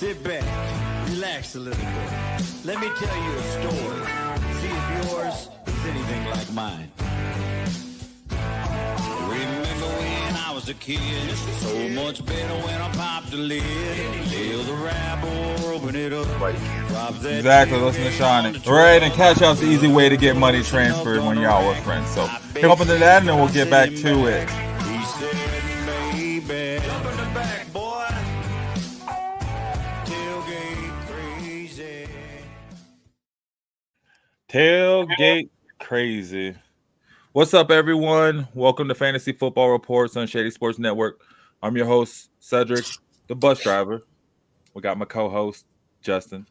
Sit back, relax a little bit. Let me tell you a story. See if yours is anything like mine. Remember when I was a kid? So much better when I popped the lid. Feel the rap or open it up. Exactly, listen to Shawnee. Right, and Cash Out's the easy way to get money transferred when you're out with friends. So pick up into that and then we'll get back to it. He said, baby, jump in the back, boy. Tailgate crazy. Tailgate crazy. What's up, everyone? Welcome to Fantasy Football Reports on Shady Sports Network. I'm your host, Cedric, the bus driver. We got my co-host, Justin,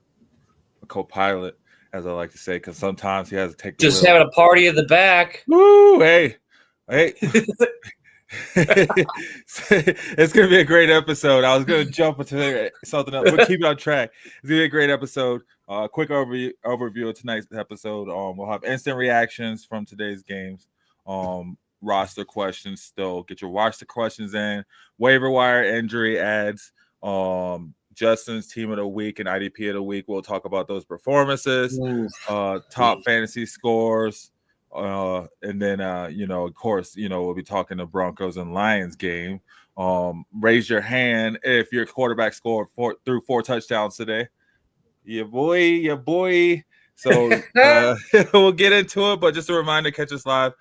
a co-pilot, as I like to say, because sometimes he has to take the Just wheel. having a party in the back. Woo! Hey. It's going to be a great episode. I was going to jump into something else, but keep it on track. It's going to be a great episode. Quick overview of tonight's episode. We'll have instant reactions from today's games. Roster questions still. Get your roster questions in. Waiver wire injury ads. Justin's team of the week and IDP of the week. We'll talk about those performances. Top fantasy scores. And then, of course, we'll be talking the Broncos and Lions game. Raise your hand if your quarterback scored through 4 touchdowns today. Yeah, boy. So we'll get into it, but just a reminder, catch us live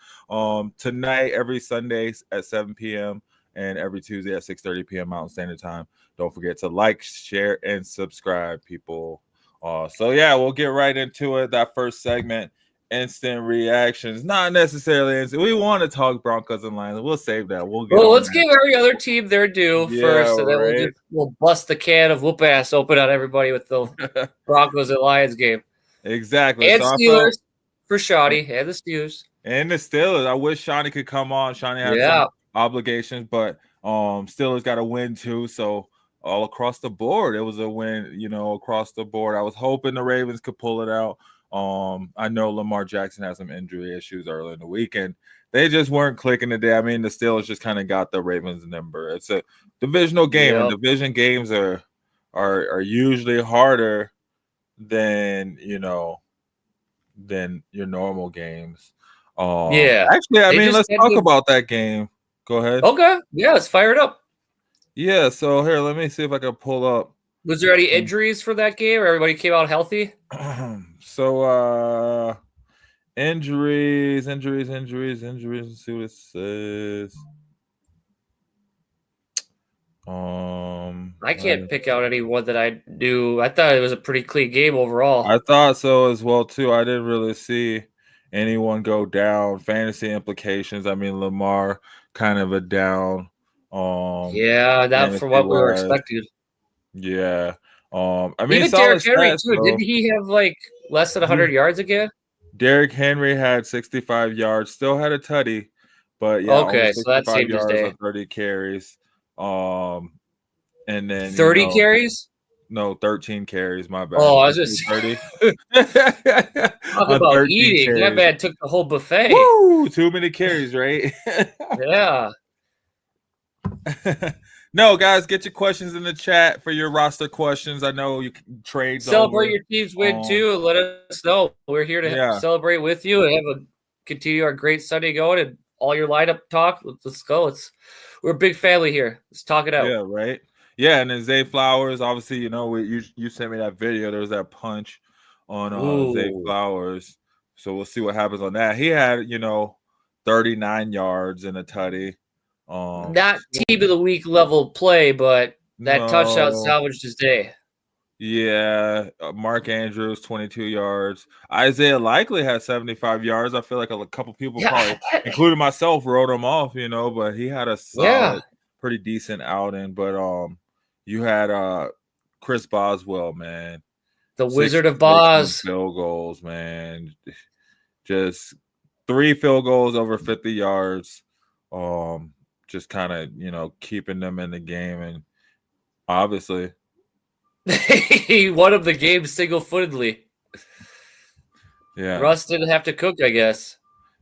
tonight, every Sunday at 7 p.m. and every Tuesday at 6:30 p.m. Mountain Standard Time. Don't forget to like, share, and subscribe, people. We'll get right into it. That first segment, instant reactions, not necessarily instant. We want to talk Broncos and Lions. We'll save that. Let's give every other team their due first, and then we'll bust the can of whoop ass open on everybody with the Broncos and Lions game. Exactly. And Steelers for Shady and the Steelers. And the Steelers. I wish Shawnee could come on. Shawnee has some obligations, but Steelers got a win too. So all across the board, it was a win, across the board. I was hoping the Ravens could pull it out. I know Lamar Jackson had some injury issues early in the weekend. They just weren't clicking today. I mean, the Steelers just kind of got the Ravens number. It's a divisional game, and division games are usually harder than than your normal games. Actually, let's talk about that game. Go ahead. Okay, let's fire it up. Yeah, so here, let me see if I can pull up. Was there any injuries for that game, or everybody came out healthy? So injuries. Let's see what it says. I can't pick out anyone that I knew. I thought it was a pretty clean game overall. I thought so as well too. I didn't really see anyone go down. Fantasy implications. I mean, Lamar kind of a down. Not for what we were expecting. Yeah. I mean, even Derrick Henry too. Didn't he have like less than 100 yards again? Derrick Henry had 65 yards. Still had a tutty, but okay, so that saved his day. 30 carries. And then 30 carries? No, 13 carries. My bad. Oh, I was just 30. Talk about eating. Carries. That man took the whole buffet. Woo! Too many carries, right? Yeah. No, guys, get your questions in the chat for your roster questions. I know you can trade. Celebrate your team's win too. Let us know. We're here to celebrate with you and continue our great Sunday going and all your lineup talk. Let's go. We're a big family here. Let's talk it out. Yeah, right. Yeah, and then Zay Flowers. Obviously, you sent me that video. There was that punch on Zay Flowers. So we'll see what happens on that. He had 39 yards and a tutty. Not team of the week level play, but that touchdown salvaged his day. Yeah, Mark Andrews 22 yards. Isaiah Likely had 75 yards. I feel like a couple people probably, including myself, wrote him off. But he had a solid, pretty decent outing. But you had Chris Boswell, man, the Wizard of Boz. Field goals, man. Just 3 field goals over 50 yards. Just kind of, keeping them in the game. And obviously he won up the game single-footedly. Yeah. Russ didn't have to cook, I guess.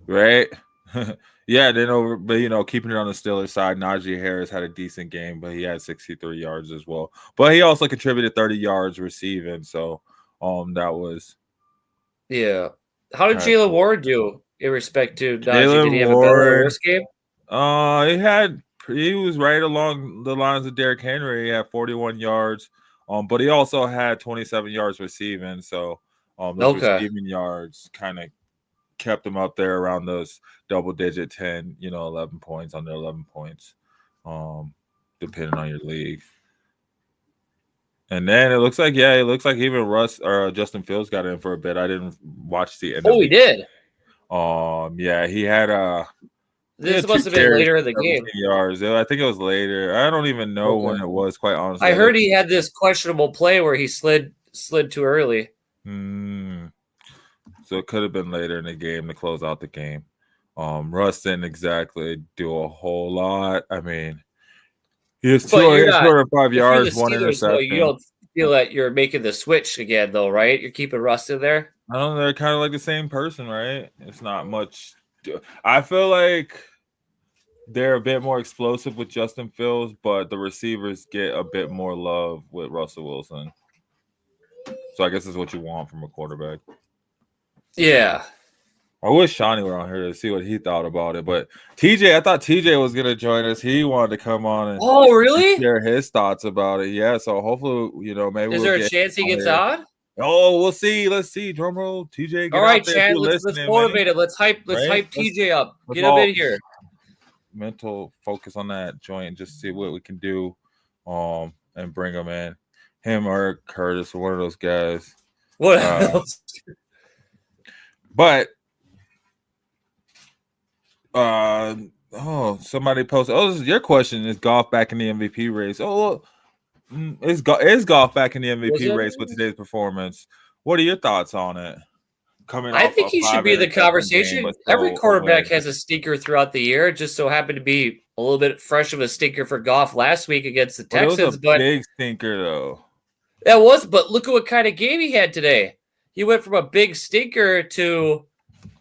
Right? Yeah, then but keeping it on the Steelers side, Najee Harris had a decent game, but he had 63 yards as well. But he also contributed 30 yards receiving, so that was How did Jalen Ward do in respect to Najee? Did he have a better or worse game? He was right along the lines of Derrick Henry. He had 41 yards, but he also had 27 yards receiving. So those receiving yards kind of kept him up there around those double-digit 10, 11 points, under 11 points, depending on your league. And then it looks like even Russ or Justin Fields got in for a bit. I didn't watch the end. Oh, he did. Yeah, he had This must have been later in the game. Yards. I think it was later. I don't even know when it was, quite honestly. I heard he had this questionable play where he slid too early. So it could have been later in the game to close out the game. Russ didn't exactly do a whole lot. I mean, he has 205 yards, one interception. You don't feel that you're making the switch again, though, right? You're keeping Russ in there. I don't know. They're kind of like the same person, right? It's not much. I feel like they're a bit more explosive with Justin Fields, but the receivers get a bit more love with Russell Wilson. So I guess that's what you want from a quarterback. Yeah. I wish Shawnee were on here to see what he thought about it. But TJ, I thought TJ was going to join us. He wanted to come on and really? share his thoughts about it. Yeah, so hopefully, maybe is there a chance he gets on? Oh, we'll see. Let's see. Drum roll, TJ. All right, Chad. Let's motivate him. Let's hype TJ up. Get him in here. Mental focus on that joint. Just see what we can do, and bring him in. Him or Curtis or one of those guys. What else? But somebody posted. Oh, this is your question. Is Goff back in the MVP race? Oh, is Goff back in the MVP race with today's performance? What are your thoughts on it? I think he should be in the conversation. Every quarterback has a stinker throughout the year. It just so happened to be a little bit fresh of a stinker for Goff last week against the Texans. It was a big stinker, though. That was, but look at what kind of game he had today. He went from a big stinker to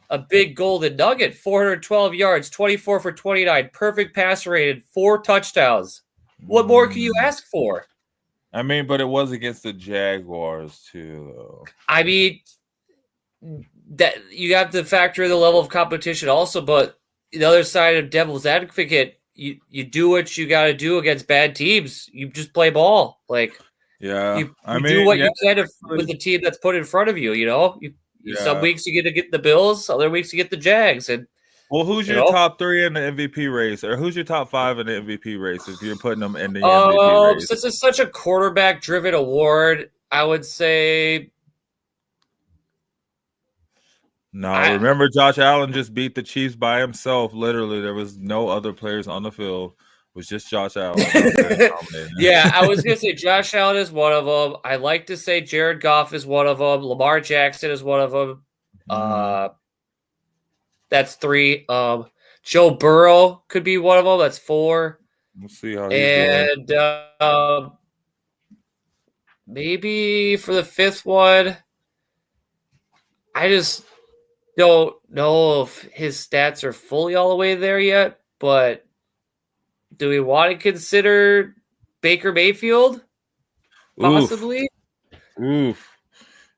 a big golden nugget. 412 yards, 24 for 29, perfect pass rated, 4 touchdowns. What more can you ask for? I mean, but it was against the Jaguars too, though. I mean, that you have to factor in the level of competition also, but the other side of devil's advocate, you do what you got to do against bad teams. You just play ball. You do what you can with the team that's put in front of you. Some weeks you get the Bills, other weeks you get the Jags. And who's your top 3 in the MVP race, or who's your top 5 in the MVP race if you're putting them in the MVP race? Since it's such a quarterback-driven award, I would say. No, remember Josh Allen just beat the Chiefs by himself. Literally, there was no other players on the field. It was just Josh Allen. Yeah, I was going to say Josh Allen is one of them. I like to say Jared Goff is one of them. Lamar Jackson is one of them. That's 3. Joe Burrow could be one of them. That's 4. We'll see how he's doing. Maybe for the 5th one, I just don't know if his stats are fully all the way there yet, but do we want to consider Baker Mayfield? Possibly? Would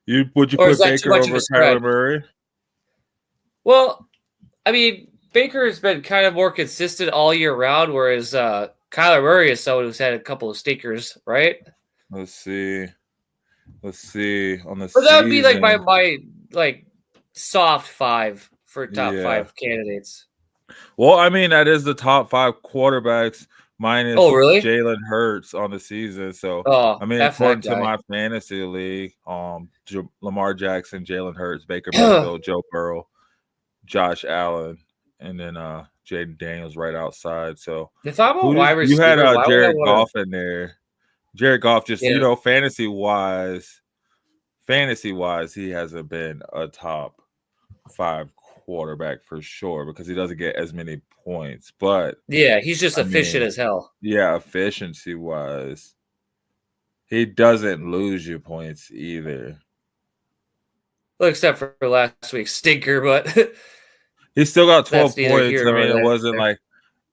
you put Baker over Kyler Murray? Well, I mean, Baker has been kind of more consistent all year round, whereas Kyler Murray is someone who's had a couple of stinkers, right? Let's see. On the But that would be like my soft 5 for top 5 candidates. Well, I mean, that is the top 5 quarterbacks minus Jalen Hurts on the season. So, I mean, according to my fantasy league, Lamar Jackson, Jalen Hurts, Baker Mayfield, Joe Burrow, Josh Allen, and then Jaden Daniels right outside. So, if I'm a wide receiver, you had Jared Goff in there. Jared Goff just, fantasy-wise, he hasn't been a top 5 quarterback for sure because he doesn't get as many points. But yeah, he's just efficient as hell. Yeah, efficiency-wise, he doesn't lose you points either. Well, except for last week's stinker, but He still got 12 That's neither points. here I nor mean, it there. wasn't like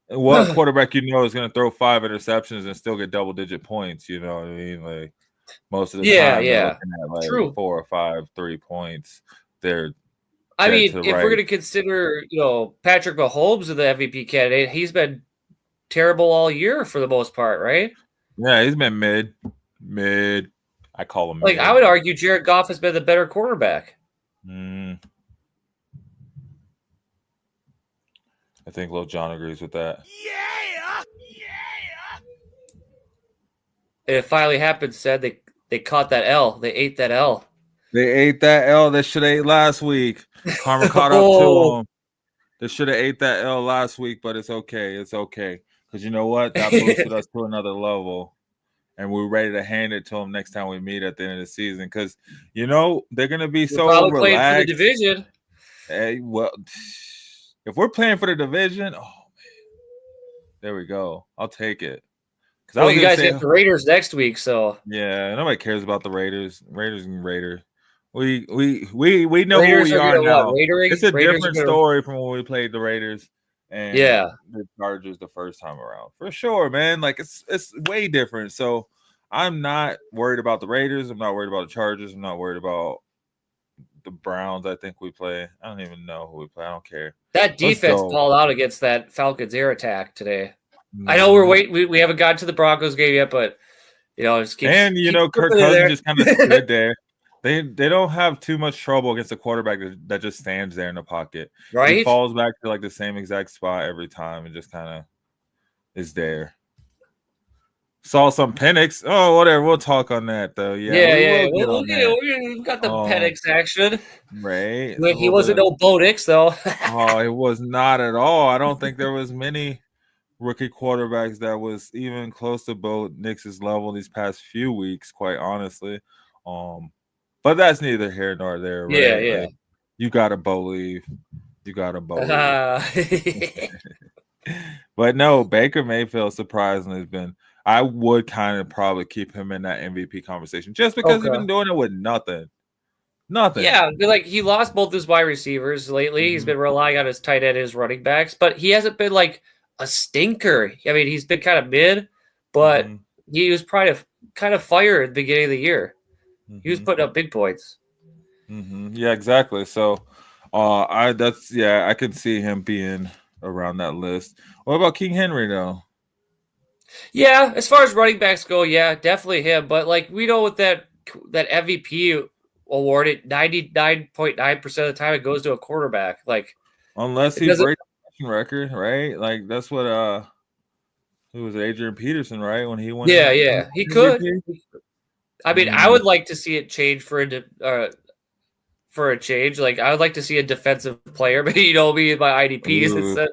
what quarterback is going to throw 5 interceptions and still get double-digit points. You know what I mean? Like most of the time, they're Yeah. looking at like True. 4 or 5 3 points. They're I dead mean, to the if right. we're going to consider, Patrick Mahomes as the MVP candidate, he's been terrible all year for the most part, right? Yeah, he's been mid. I call him Like, mid. I would argue Jared Goff has been the better quarterback. I think Lil John agrees with that. Yeah! And it finally happened, said they caught that L. They ate that L. They ate that L that should have ate last week. Karma caught up to them. They should have ate that L last week, but it's okay. It's okay. Because you know what? That boosted us to another level. And we're ready to hand it to them next time we meet at the end of the season. Because, they're going to be so probably relaxed. playing for the division. Hey, well, if we're playing for the division, oh, man. There we go. I'll take it. Well, you guys get the Raiders next week, so. Yeah, nobody cares about the Raiders. Raiders. We know Raiders who we are now. It's a different story from when we played the Raiders and the Chargers the first time around. For sure, man. Like it's way different. So I'm not worried about the Raiders. I'm not worried about the Chargers. I'm not worried about the Browns. I think we play. I don't even know who we play. I don't care. That defense balled out against that Falcons air attack today. I know we're waiting. We haven't gotten to the Broncos game yet, but just keep. And Kirk Cousins just kind of stood there. They don't have too much trouble against a quarterback that just stands there in the pocket. Right? He falls back to like the same exact spot every time and just kind of is there. Saw some Penix. Oh, whatever. We'll talk on that though. Yeah. We've got the Penix action. Right. He wasn't no Bo Nix though. Oh, it was not at all. I don't think there was many rookie quarterbacks that was even close to Bo Nix's level these past few weeks, quite honestly. But that's neither here nor there, right? Yeah. Like, you gotta believe. You gotta believe. But no, Baker Mayfield surprisingly has been. I would kind of probably keep him in that MVP conversation just because he's been doing it with nothing. Nothing. Yeah, like he lost both his wide receivers lately. Mm-hmm. He's been relying on his tight end, his running backs, but he hasn't been like a stinker. I mean, he's been kind of mid, but he was probably kind of fired at the beginning of the year. He was putting up big points. Yeah, exactly. So, I can see him being around that list. What about King Henry though? Yeah, as far as running backs go, yeah, definitely him. But like we know with that MVP award, it 99.9% of the time it goes to a quarterback. Like unless he breaks the record, right? Like that's what who was it, Adrian Peterson, right? When he won. Yeah, he could. I mean, I would like to see it change for a change. Like I would like to see a defensive player, but me my IDPs instead.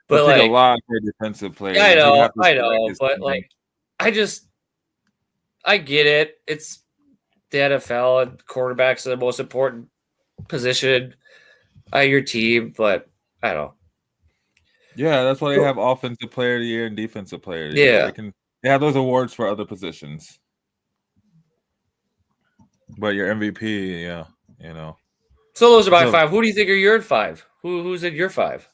But like a lot for defensive players. Yeah, I know, but like I get it. It's the NFL and quarterbacks are the most important position on your team, but I don't know. Yeah, that's why they have offensive player of the year and defensive player of the year. They have those awards for other positions. But your MVP, yeah, So those are my 5. Who do you think are your 5? Who's in your 5?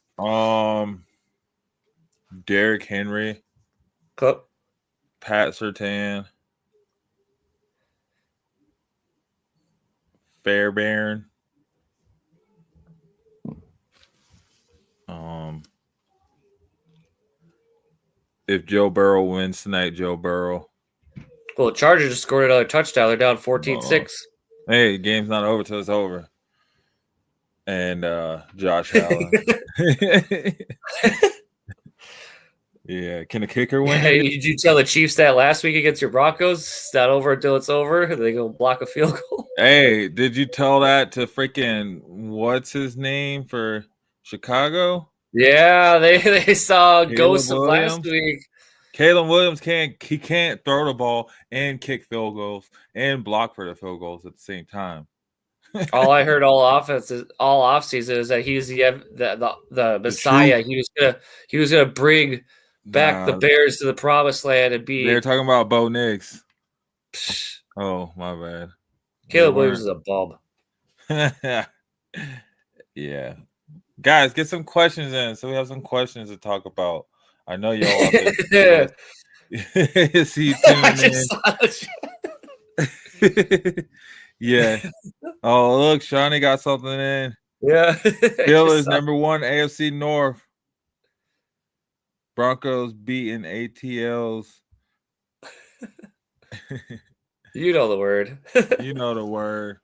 Derrick Henry, Pat Surtain, Fairbairn, if Joe Burrow wins tonight, Joe Burrow. Well, the Chargers just scored another touchdown. They're down 14-6. Hey, game's not over till it's over. And Josh Allen. Yeah, can a kicker win? Hey, did you tell the Chiefs that last week against your Broncos? It's not over until it's over. They go block a field goal. Hey, did you tell that to freaking what's his name for Chicago? Yeah, they saw ghosts of last week. Caleb Williams can't throw the ball and kick field goals and block for the field goals at the same time. All I heard all offseason is that he's the Messiah. He was gonna bring back the Bears to the promised land and be. They're talking about Bo Nix. Oh, my bad. Caleb Williams is a bum. Yeah. Guys, get some questions in. So we have some questions to talk about. I know y'all out there. See you I tuning just saw in. Yeah. Oh, look, Shawnee got something in. Yeah. Steelers #1 AFC North. Broncos beating ATLs. You know the word. You know the word.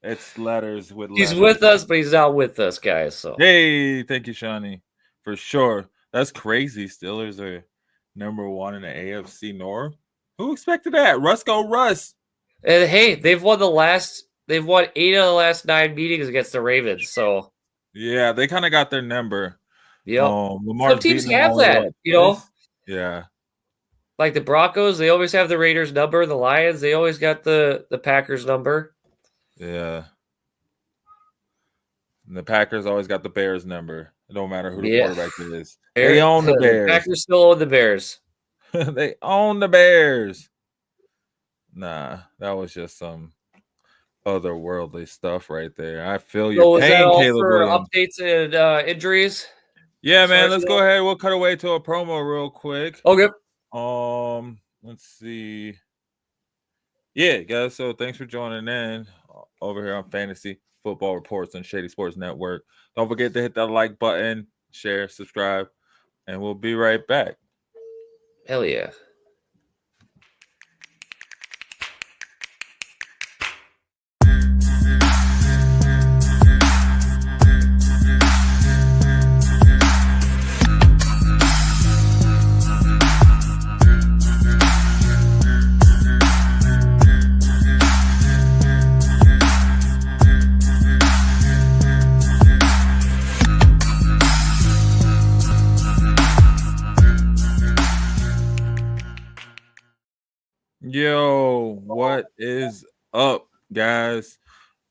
It's letters with He's letters. with us, but he's not with us, guys. So Hey, thank you, Shawnee. For sure. That's crazy. Steelers are #1 in the AFC North. Who expected that? Russ go Russ. and hey, they've won 8 of the last 9 meetings against the Ravens. So Yeah, they kind of got their number. yep. Lamar's Some teams beating them have only that, what, you know. twice? Yeah. Like the Broncos, they always have the Raiders number. The Lions, they always got the Packers number. Yeah. And the Packers always got the Bears number. It don't matter who the quarterback is. They own the Bears. The Packers still own the Bears. They own the Bears. Nah, that was just some otherworldly stuff right there. I feel your So is that pain, all Caleb for Williams. updates and injuries? Yeah, as far man. as Let's you go know? ahead. We'll cut away to a promo real quick. Okay. Let's see. Yeah, guys. So thanks for joining in over here on Fantasy Football Reports on Shady Sports Network. Don't forget to hit that like button, share, subscribe, and we'll be right back. Hell yeah. Yo, what is up, guys?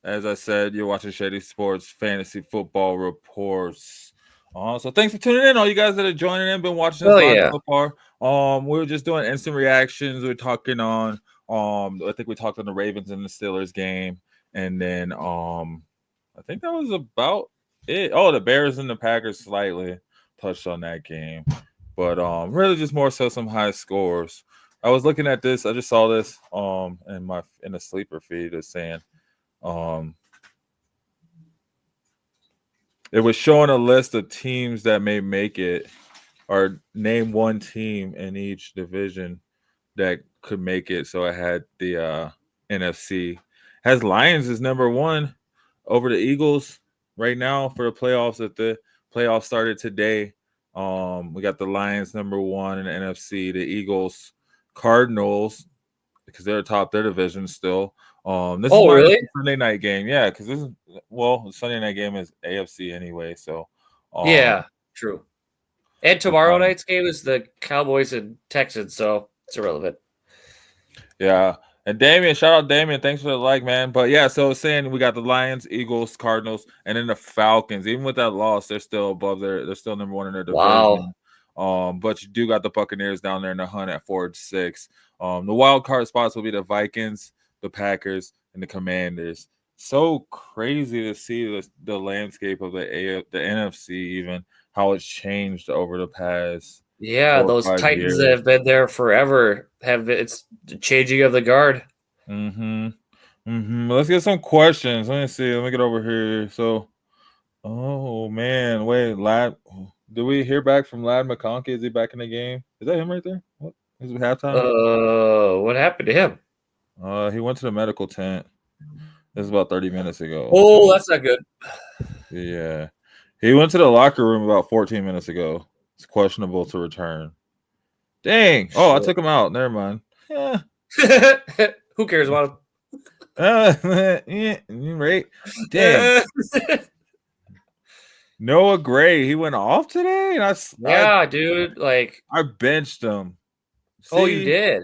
As I said, you're watching Shady Sports Fantasy Football Reports. So thanks for tuning in, all you guys that are joining in, been watching this live so far. We were just doing instant reactions. We're talking on I think we talked on the Ravens and the Steelers game, and then I think that was about it. Oh, the Bears and the Packers slightly touched on that game, but really just more so some high scores. I was looking at this. I just saw this in the sleeper feed is saying it was showing a list of teams that may make it, or name one team in each division that could make it. So I had the NFC has Lions is #1 over the Eagles right now for the playoffs. If the playoffs started today, we got the Lions #1 in the NFC, the Eagles, Cardinals, because they're atop their division still. This is really? the Sunday night game, yeah. Because this is the Sunday night game is AFC anyway. So Yeah, true. And tomorrow night's game is the Cowboys and Texans, so it's irrelevant. Yeah. And Damien, shout out Damien. Thanks for the like, man. But yeah, so saying we got the Lions, Eagles, Cardinals, and then the Falcons. Even with that loss, they're still above they're still #1 in their division. Wow. But you do got the Buccaneers down there in the hunt at 4-6. The wild card spots will be the Vikings, the Packers, and the Commanders. So crazy to see the landscape of the NFC, even how it's changed over the past. Yeah, 4 or those 5 Titans that years. have been there forever it's the changing of the guard. Let's get some questions. Let me see. Let me get over here. So, oh man, wait, Lad. Did we hear back from Lad McConkey? Is he back in the game? Is that him right there? What is it halftime? What happened to him? He went to the medical tent. This is about 30 minutes ago. Oh, that's not good. Yeah, he went to the locker room about 14 minutes ago. It's questionable to return. Dang. Oh, I took him out. Never mind. Yeah. Who cares about him? Yeah, right. Damn. Noah Gray, he went off today, and dude. Like I benched him. See? Oh, you did.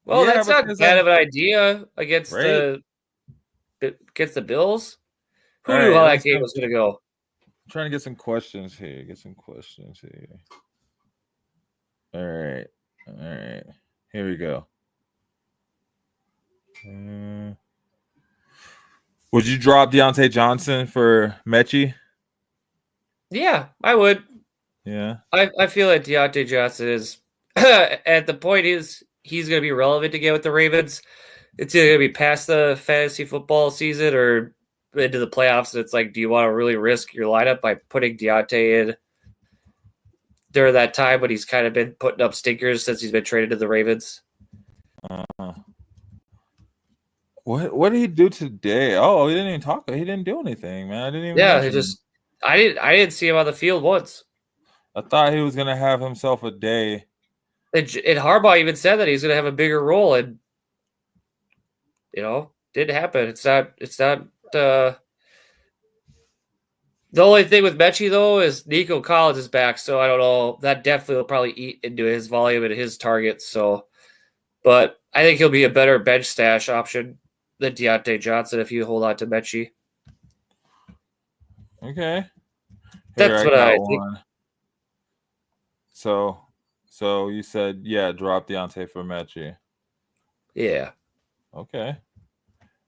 Well, yeah, that's not bad of an idea against the Bills. Who knew how that game was going to go? I'm trying to get some questions here. All right. Here we go. Would you drop Deontay Johnson for Mechie? Yeah, I would. Yeah. I feel like Deontay Johnson is at the point he's going to be relevant again with the Ravens. It's either going to be past the fantasy football season or into the playoffs. And it's like, do you want to really risk your lineup by putting Deontay in during that time when he's kind of been putting up stinkers since he's been traded to the Ravens? What did he do today? Oh, he didn't even talk. He didn't do anything, man. I didn't even Yeah, mention him. I didn't see him on the field once. I thought he was gonna have himself a day. And Harbaugh even said that he's going to have a bigger role, and didn't happen. It's not. The only thing with Mechie, though, is Nico Collins is back, so I don't know. That definitely will probably eat into his volume and his targets. So, but I think he'll be a better bench stash option than Deontay Johnson if you hold on to Mechie. Okay. That's what I think. So you said, yeah, drop Deontay for Mechie. Yeah. Okay.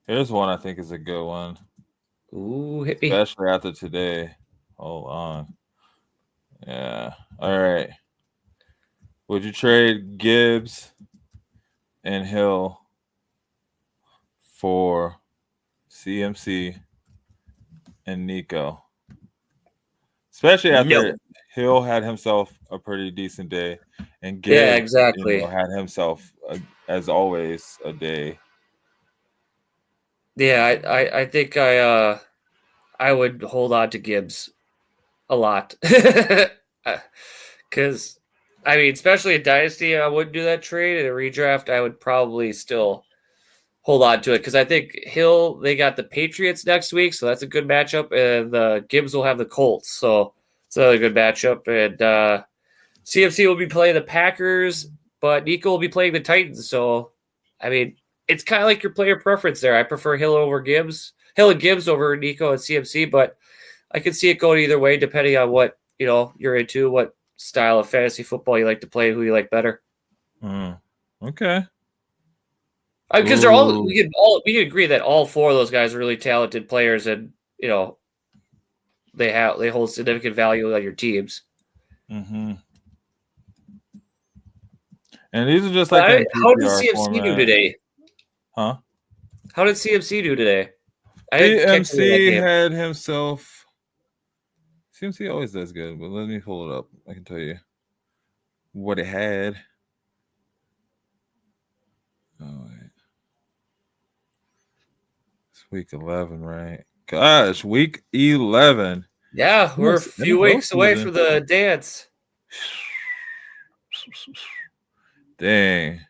Here's one I think is a good one. Ooh, hit me. Especially after today. Hold on. Yeah. All right. Would you trade Gibbs and Hill for CMC and Nico? Especially after Hill had himself a pretty decent day, and Gibbs exactly. had himself, as always, a day. Yeah, I think I would hold on to Gibbs a lot because I mean, especially in Dynasty, I wouldn't do that trade. In a redraft, I would probably still hold on to it because I think Hill, they got the Patriots next week, so that's a good matchup, and the Gibbs will have the Colts, so it's another good matchup. And CMC will be playing the Packers, but Nico will be playing the Titans. So, I mean, it's kind of like your player preference there. I prefer Hill and Gibbs over Nico and CMC, but I could see it going either way depending on what you're into, what style of fantasy football you like to play, who you like better. Okay. Because we can agree that all four of those guys are really talented players, and they hold significant value on your teams. Mm-hmm. And these are just how did CMC do today? Huh? How did CMC do today? CMC had himself. CMC always does good, but let me pull it up. I can tell you what it had. Oh, wait. It's week 11, right? Gosh, week 11. Yeah, we're a few weeks away from the dance. Dang.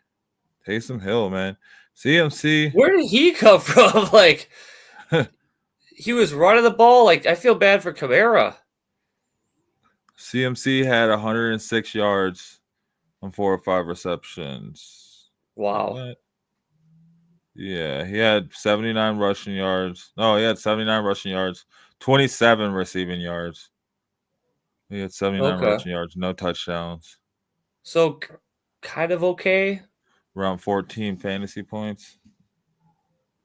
Taysom Hill, man. CMC. Where did he come from? Like, he was running the ball. Like, I feel bad for Kamara. CMC had 106 yards on 4 or 5 receptions. Wow. What? Yeah, he had 79 rushing yards. No, he had 79 rushing yards, 27 receiving yards. He had 79 rushing yards, no touchdowns. So, kind of okay. Around 14 fantasy points.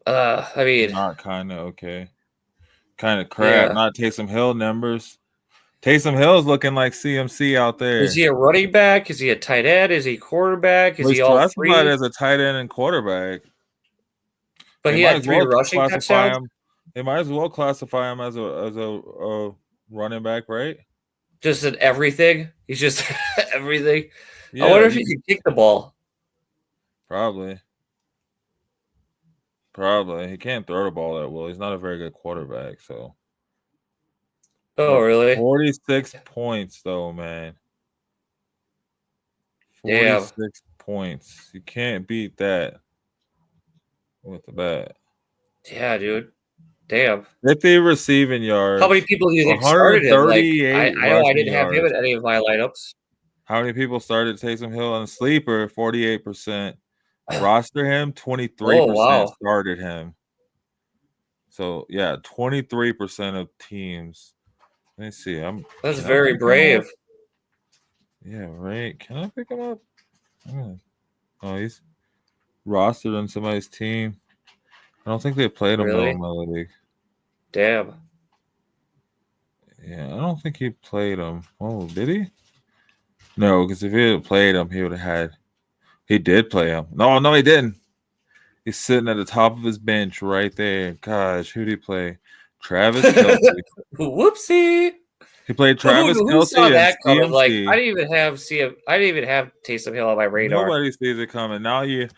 I mean, not kind of okay. Kind of crap. Yeah. Not Taysom Hill numbers. Taysom Hill is looking like CMC out there. Is he a running back? Is he a tight end? Is he a quarterback? Is he all three? Classified as a tight end and quarterback. But he had 3 rushing touchdowns. They might as well classify him as a running back, right? Just an everything. He's just everything. Yeah, I wonder if he can kick the ball. Probably. He can't throw the ball that well. He's not a very good quarterback, so. Oh, really? 46 points, though, man. 46 points. You can't beat that with the bat. Yeah, dude. Damn. 50 receiving yards. How many people do you think started him? Like, I know I didn't have him in any of my lineups. How many people started Taysom Hill on sleeper? 48%. Roster him, 23% started him. So, yeah, 23% of teams. Let me see. That's very brave. Yeah, right. Can I pick him up? Oh, he's rostered on somebody's team. I don't think they played him though in my league. Damn. Yeah, I don't think he played him. Oh, did he? No, because if he had played him, he would have had. He did play him. No, he didn't. He's sitting at the top of his bench right there. Gosh, who did he play? Travis Kelce. Whoopsie. He played But Travis who saw Kelce and that coming? Like, CMC. I didn't even have Taysom Hill on my radar. Nobody sees it coming. Now you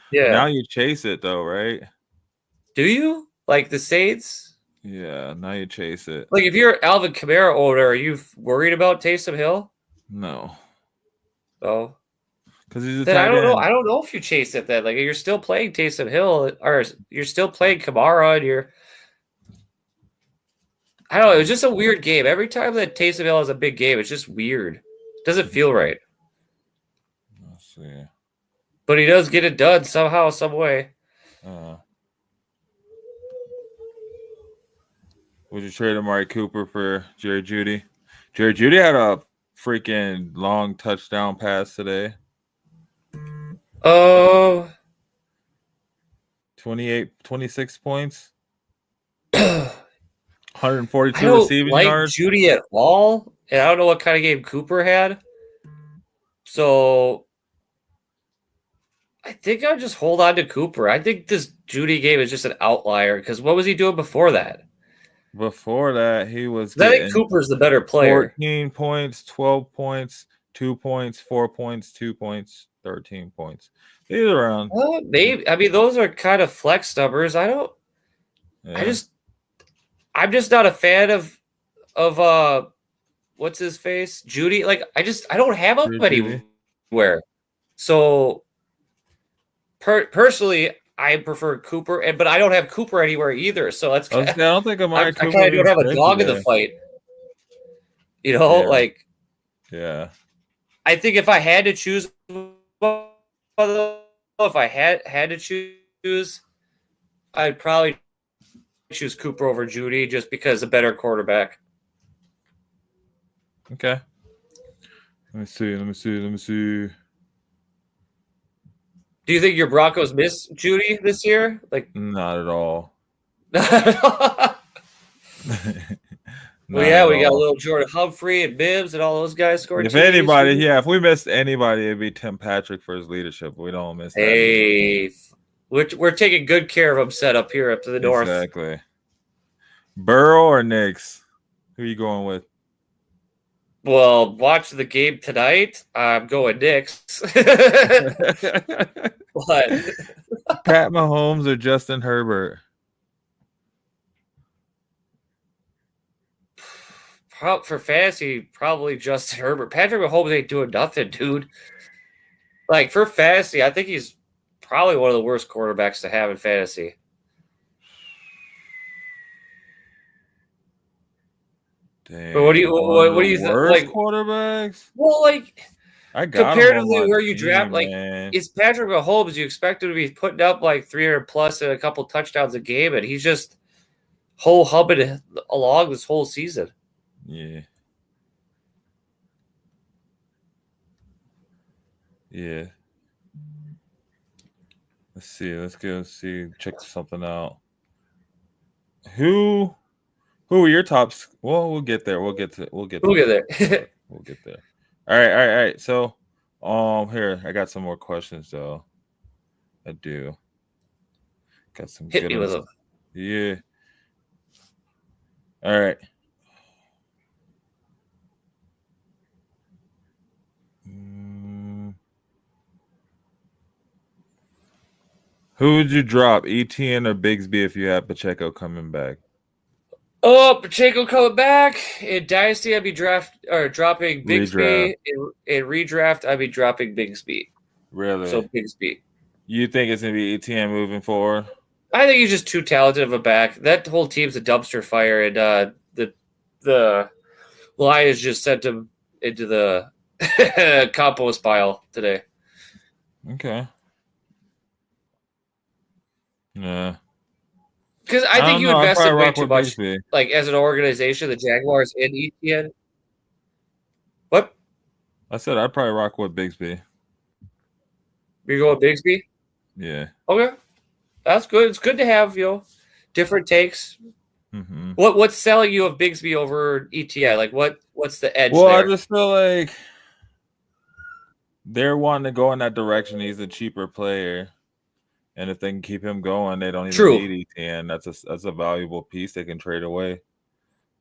chase it though, right? Do you? Like the Saints? Yeah, now you chase it. Like, if you're Alvin Kamara owner, are you worried about Taysom Hill? No. Oh. Because he's a Then tight I don't know. end. I don't know if you chase it then. Like, you're still playing Taysom Hill, or you're still playing Kamara, and you're. I don't know. It was just a weird game. Every time that Taysom Hill has a big game, it's just weird. It doesn't feel right. Let's see. But he does get it done somehow, some way. Would you trade Amari Cooper for Jerry Jeudy? Jerry Jeudy had a freaking long touchdown pass today. Oh. 26 points. 142 I don't receiving like yards. Jeudy at all, and I don't know what kind of game Cooper had. So I think I'll just hold on to Cooper. I think this Jeudy game is just an outlier because what was he doing before that? Before that, he was I getting think Cooper's the better player. 14 points, 12 points, 2 points, 4 points, 2 points, 13 points. He's around. Well, maybe. I mean, those are kind of flex numbers. I don't. Yeah. I'm just not a fan of what's his face, Jeudy. Like, I don't have him Jeudy. anywhere. So personally, I prefer Cooper, but I don't have Cooper anywhere either. So that's I don't think Amari Cooper. I kind of don't have a dog in the fight. You know, like, yeah. I think if I had to choose, if I had to choose, I'd probably choose Cooper over Jeudy just because a better quarterback. Okay. Let me see. Do you think your Broncos miss Jeudy this year? Like, not at all. Well, yeah, we got a little Jordan Humphrey and Bibbs and all those guys scoring. If anybody, if we missed anybody, it'd be Tim Patrick for his leadership. We don't miss that. Hey, we're taking good care of him set up here up to the north. Exactly. Burrow or Knicks? Who are you going with? Well, watch the game tonight. I'm going Knicks. But Pat Mahomes or Justin Herbert? For fantasy, probably Justin Herbert. Patrick Mahomes ain't doing nothing, dude. Like, for fantasy, I think he's probably one of the worst quarterbacks to have in fantasy. Damn, but what do you think? Like, quarterbacks? Well, like, I got comparatively where you draft, like, man. it's Patrick Mahomes. You expect him to be putting up like 300 plus and a couple touchdowns a game, and he's just hubbing along this whole season. Yeah. Yeah. Let's see. Let's go see. Check something out. Who are your tops? Well, we'll get there. We'll get there. We'll get there. We'll get there. All right. So, here I got some more questions though. I do. Got some. Hit me with them. Yeah. All right. Who would you drop, ETN or Bigsby, if you had Pacheco coming back? Oh, Pacheco coming back. In Dynasty, I'd be dropping Bigsby. In redraft, I'd be dropping Bigsby. Really? So Bigsby. You think it's going to be ETN moving forward? I think he's just too talented of a back. That whole team's a dumpster fire, and the Lions just sent him into the compost pile today. Okay. Yeah. Because I think you invested way too much, like, as an organization, the Jaguars and ETN. What? I said I'd probably rock with Bigsby. You're going Bigsby? Yeah. Okay. That's good. It's good to have, different takes. Mm-hmm. What's selling you of Bigsby over ETN? Like what's the edge Well, I there? just feel like they're wanting to go in that direction. He's a cheaper player, and if they can keep him going, they don't even True. need ETN. That's a valuable piece they can trade away.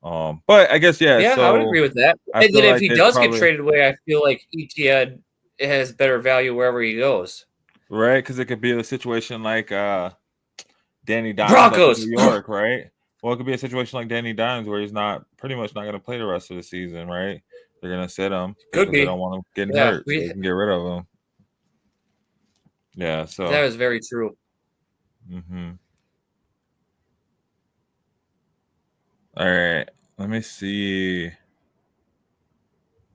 But I guess Yeah, I would so agree with that. I And feel then if like he they'd does get probably traded away, I feel like ETN has better value wherever he goes. right because it could be a situation like Danny Dimes up in Broncos. New York, right? Well, it could be a situation like Danny Dimes where he's pretty much not going to play the rest of the season, right? They're going to sit him Could because they be. don't want him getting Yeah, hurt, so they can get rid of him. Yeah, so that is very true. mm-hmm. All right, let me see.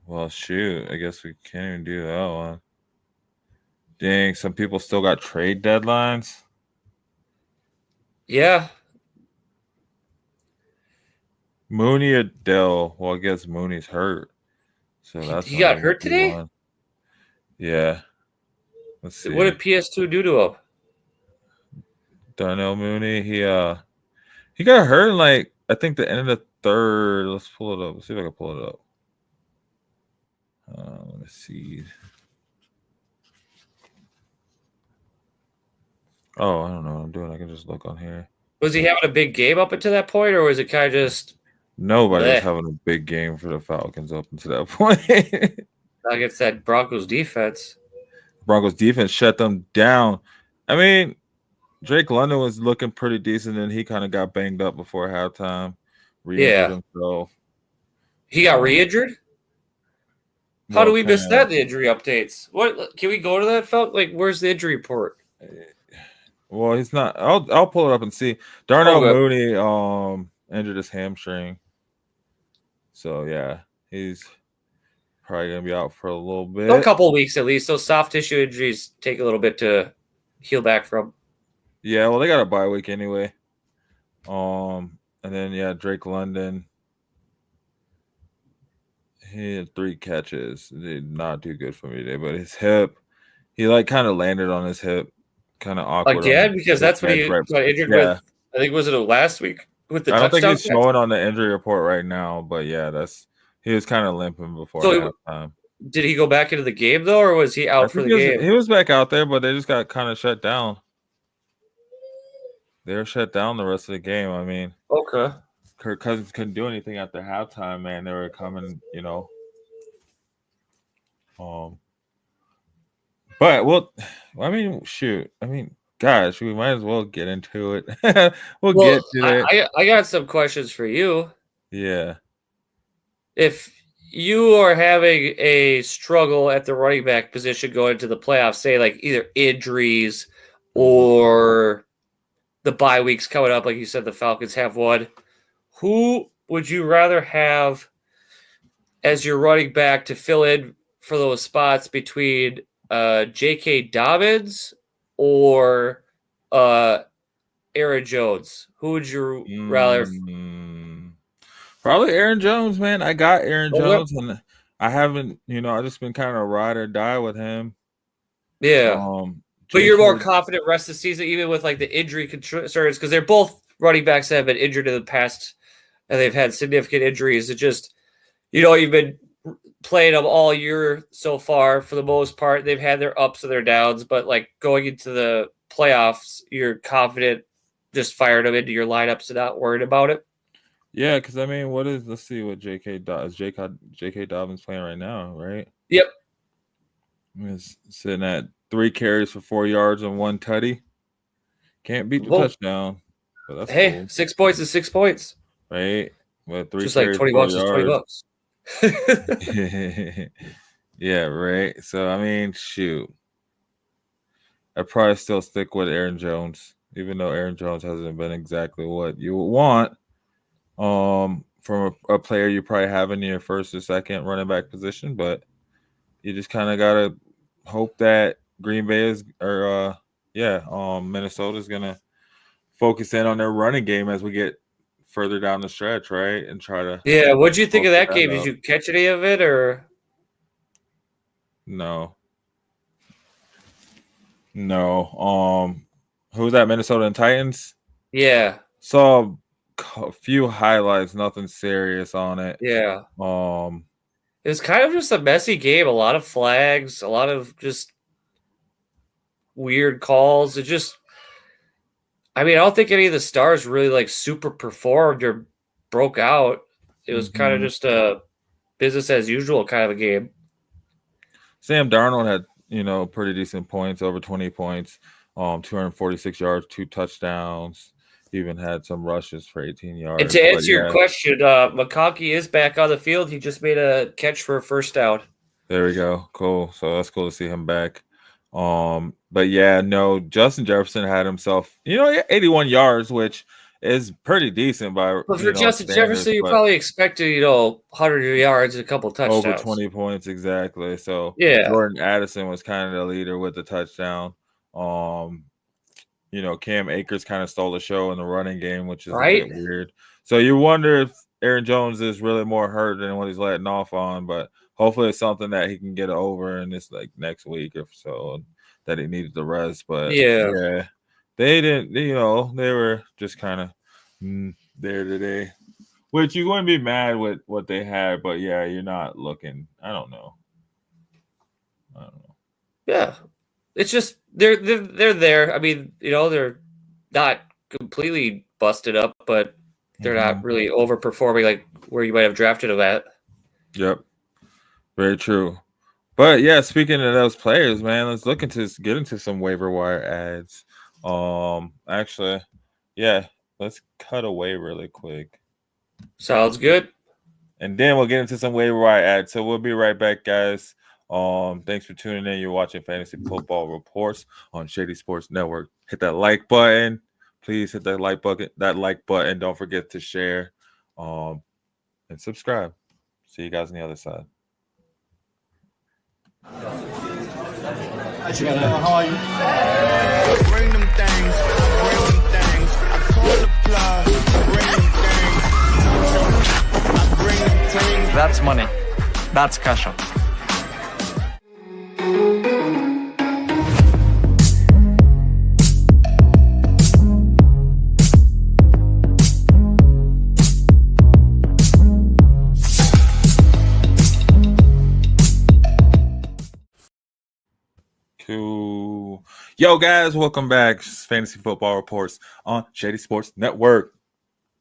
Well, shoot, I guess we can't even do that one. Dang, some people still got trade deadlines. Yeah. Mooney or Dell? Well, I guess Mooney's hurt, so that's He not got even hurt a today? one. Yeah. Let's see. What did PS2 do to him? Darnell Mooney, he got hurt in like I think the end of the third. Let's pull it up. Let's see if I can pull it up. Let me see. Oh, I don't know what I'm doing. I can just look on here. Was he having a big game up until that point, or was it kind of just Nobody was bleh? having a big game for the Falcons up until that point. Against that Broncos defense? Broncos defense shut them down. I mean, Drake London was looking pretty decent, and he kind of got banged up before halftime, re-injured himself. He got re-injured? How do we miss that in the injury updates? What can we go to that, Felt? Like, where's the injury report? Well, he's not. I'll pull it up and see. Darnell Mooney injured his hamstring, so yeah, he's probably gonna be out for a little bit. A couple of weeks at least. Those soft tissue injuries take a little bit to heal back from. Yeah, well, they got a bye week anyway. And then Drake London. He had 3 catches. It did not do good for me today, but his hip, he like kind of landed on his hip, kind of awkward. Again, because that's what he got injured with. I think was it last week with the touchdown? I don't think he's showing on the injury report right now, but yeah, he was kind of limping before halftime. Did he go back into the game though, or was he out for the game? He was back out there, but they just got kind of shut down. They were shut down the rest of the game. I mean, okay. Kirk Cousins couldn't do anything after halftime, man. They were coming, But I mean, shoot. I mean, gosh, we might as well get into it. We'll get to it. I got some questions for you. Yeah. If you are having a struggle at the running back position going into the playoffs, say like either injuries or the bye weeks coming up, like you said, the Falcons have one. Who would you rather have as your running back to fill in for those spots between J.K. Dobbins or Aaron Jones? Who would you rather? Probably Aaron Jones, man. I got Aaron Jones, and I haven't, I just been kind of ride or die with him. Yeah. But you're more confident rest of the season, even with like the injury concerns, because they're both running backs that have been injured in the past, and they've had significant injuries. It just, you've been playing them all year so far for the most part. They've had their ups and their downs, but like going into the playoffs, you're confident just firing them into your lineups and not worried about it. Yeah, because I mean, let's see what J.K. Dobbins playing right now, right? Yep. He's sitting at 3 carries for 4 yards and 1 tutty. Can't beat the touchdown. But that's cool. 6 points is 6 points. Right? With 3 just like $20 is $20. Yeah, right. So I mean, shoot. I'd probably still stick with Aaron Jones, even though Aaron Jones hasn't been exactly what you would want. From a player you probably have in your first or second running back position, but you just kind of gotta hope that Green Bay Minnesota is gonna focus in on their running game as we get further down the stretch, right? And try to. Yeah, what'd you think of that game? Did you catch any of it or? No. Who's that? Minnesota and Titans. Yeah. Saw a few highlights, nothing serious on it. Yeah. It was kind of just a messy game. A lot of flags, a lot of just weird calls. I don't think any of the stars really like super performed or broke out. It was kind of just a business as usual kind of a game. Sam Darnold had, pretty decent points, over 20 points, 246 yards, 2 touchdowns. Even had some rushes for 18 yards. And to answer your question, McConkey is back on the field. He just made a catch for a first down. There we go. Cool. So that's cool to see him back. But yeah, no, Justin Jefferson had himself, 81 yards, which is pretty decent by. But for Justin Jefferson, you probably expected, 100 yards and a couple touchdowns. Over 20 points, exactly. So yeah, Jordan Addison was kind of the leader with the touchdown. Cam Akers kind of stole the show in the running game, which is a bit weird. So you wonder if Aaron Jones is really more hurt than what he's letting off on, but hopefully it's something that he can get over in this next week or so, that he needed the rest. But yeah, they didn't, they were just kind of there today, which you wouldn't be mad with what they had, but yeah, you're not looking. I don't know. Yeah. It's just they're there. They're not completely busted up, but they're not really overperforming like where you might have drafted them at. Yep, very true. But yeah, speaking of those players, man, let's get into some waiver wire ads. Actually, yeah, let's cut away really quick. Sounds good. And then we'll get into some waiver wire ads. So we'll be right back, guys. Thanks for tuning in. You're watching Fantasy Football Reports on Shady Sports Network. Hit that like button. Please hit that like button. Don't forget to share and subscribe. See you guys on the other side. How are you? Bring them things. I call the plug. Bring them things. That's money. That's cash out. Cool. Yo, guys, welcome back. Fantasy Football Reports on Shady Sports Network.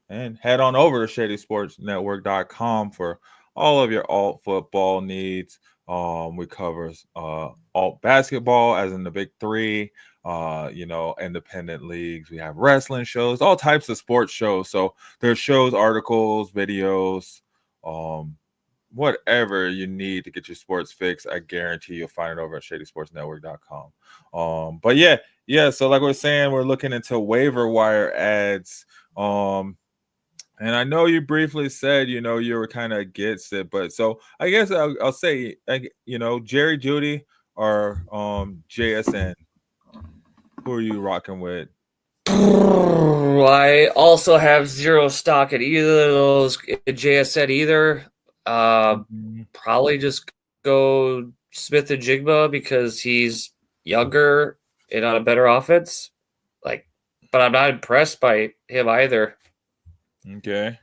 And head on over to shadysportsnetwork.com for all of your alt football needs. We cover alt basketball, as in the big three, independent leagues. We have wrestling shows, all types of sports shows. So there's shows, articles, videos, whatever you need to get your sports fix. I guarantee you'll find it over at shadysportsnetwork.com. But yeah. So like we're saying, we're looking into waiver wire ads. And I know you briefly said, you were kind of against it, but so I guess I'll say, Jerry Jeudy or JSN. Who are you rocking with? I also have zero stock in either of those. JSN either. Probably just go Smith and Jigba because he's younger and on a better offense. But I'm not impressed by him either. Okay.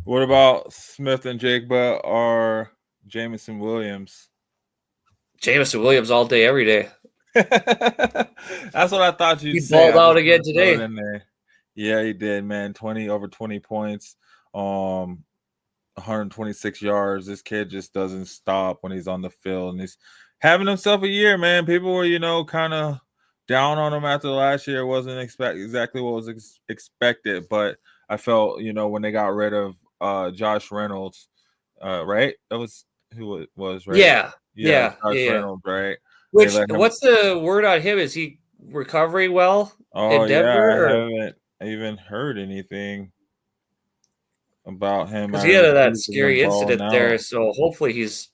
What about Smith and Jigba or Jameson Williams? Jameson Williams all day, every day. That's what I thought you'd say. He balled out again today. Yeah, he did, man. Over 20 points. 126 yards. This kid just doesn't stop when he's on the field, and he's having himself a year, man. People were, kind of down on him after last year. It wasn't exactly what was expected, but I felt, when they got rid of Josh Reynolds, right? That was who it was, right? Yeah. Josh Reynolds, right? What's the word on him? Is he recovering well in Denver? I haven't even heard anything about him. Because he had that scary incident there, so hopefully he's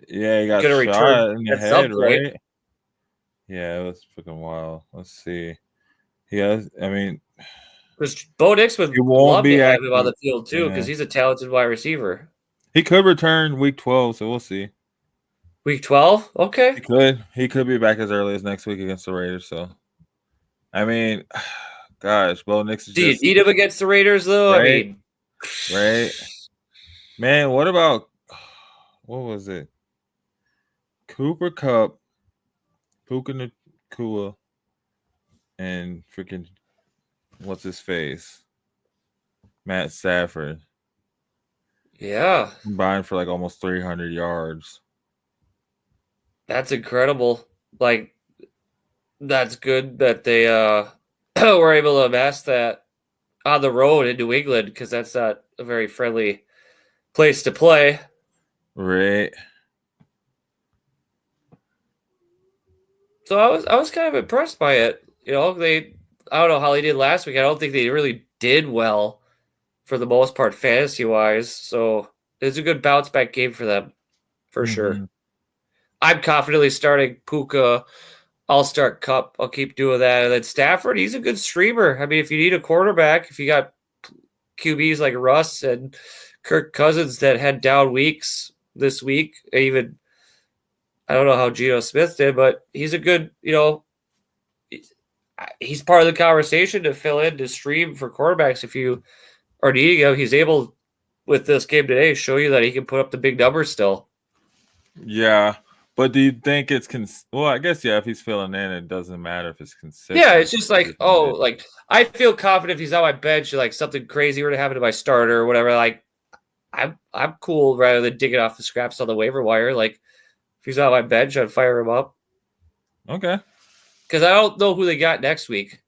he got gonna shot in the head, right? Point. Yeah, it was freaking wild. Let's see. Because Bo Nix would love to have him on the field too, because he's a talented wide receiver. He could return week 12, so we'll see. Week 12? Okay. He could be back as early as next week against the Raiders. So, gosh, Bo Nix is Do you just need him against the Raiders, though? I Right. mean, right. Man, what about what was it? Cooper Cup, Puka Nakua, and freaking what's his face? Matt Stafford yeah, combined for like almost 300 yards. that's incredible. Like, that's good that they were able to amass that on the road in New England, because that's not a very friendly place to play. Right. So I was kind of impressed by it. You know, I don't know how they did last week. I don't think they really did well for the most part fantasy wise. So it's a good bounce back game for them for sure. Mhm. I'm confidently starting Puka. I'll start Cup. I'll keep doing that. And then Stafford, he's a good streamer. I mean, if you need a quarterback, if you got QBs like Russ and Kirk Cousins that had down weeks this week, even I don't know how Geno Smith did, but he's a good, he's part of the conversation to fill in to stream for quarterbacks. If you are needing him, he's able with this game today show you that he can put up the big numbers still. Yeah. But do you think it's well, I guess if he's filling in, it doesn't matter if it's consistent. Yeah, it's just like, like I feel confident if he's on my bench, like something crazy were to happen to my starter or whatever. Like I'm cool rather than digging off the scraps on the waiver wire. Like if he's on my bench, I'd fire him up. Okay. Because I don't know who they got next week,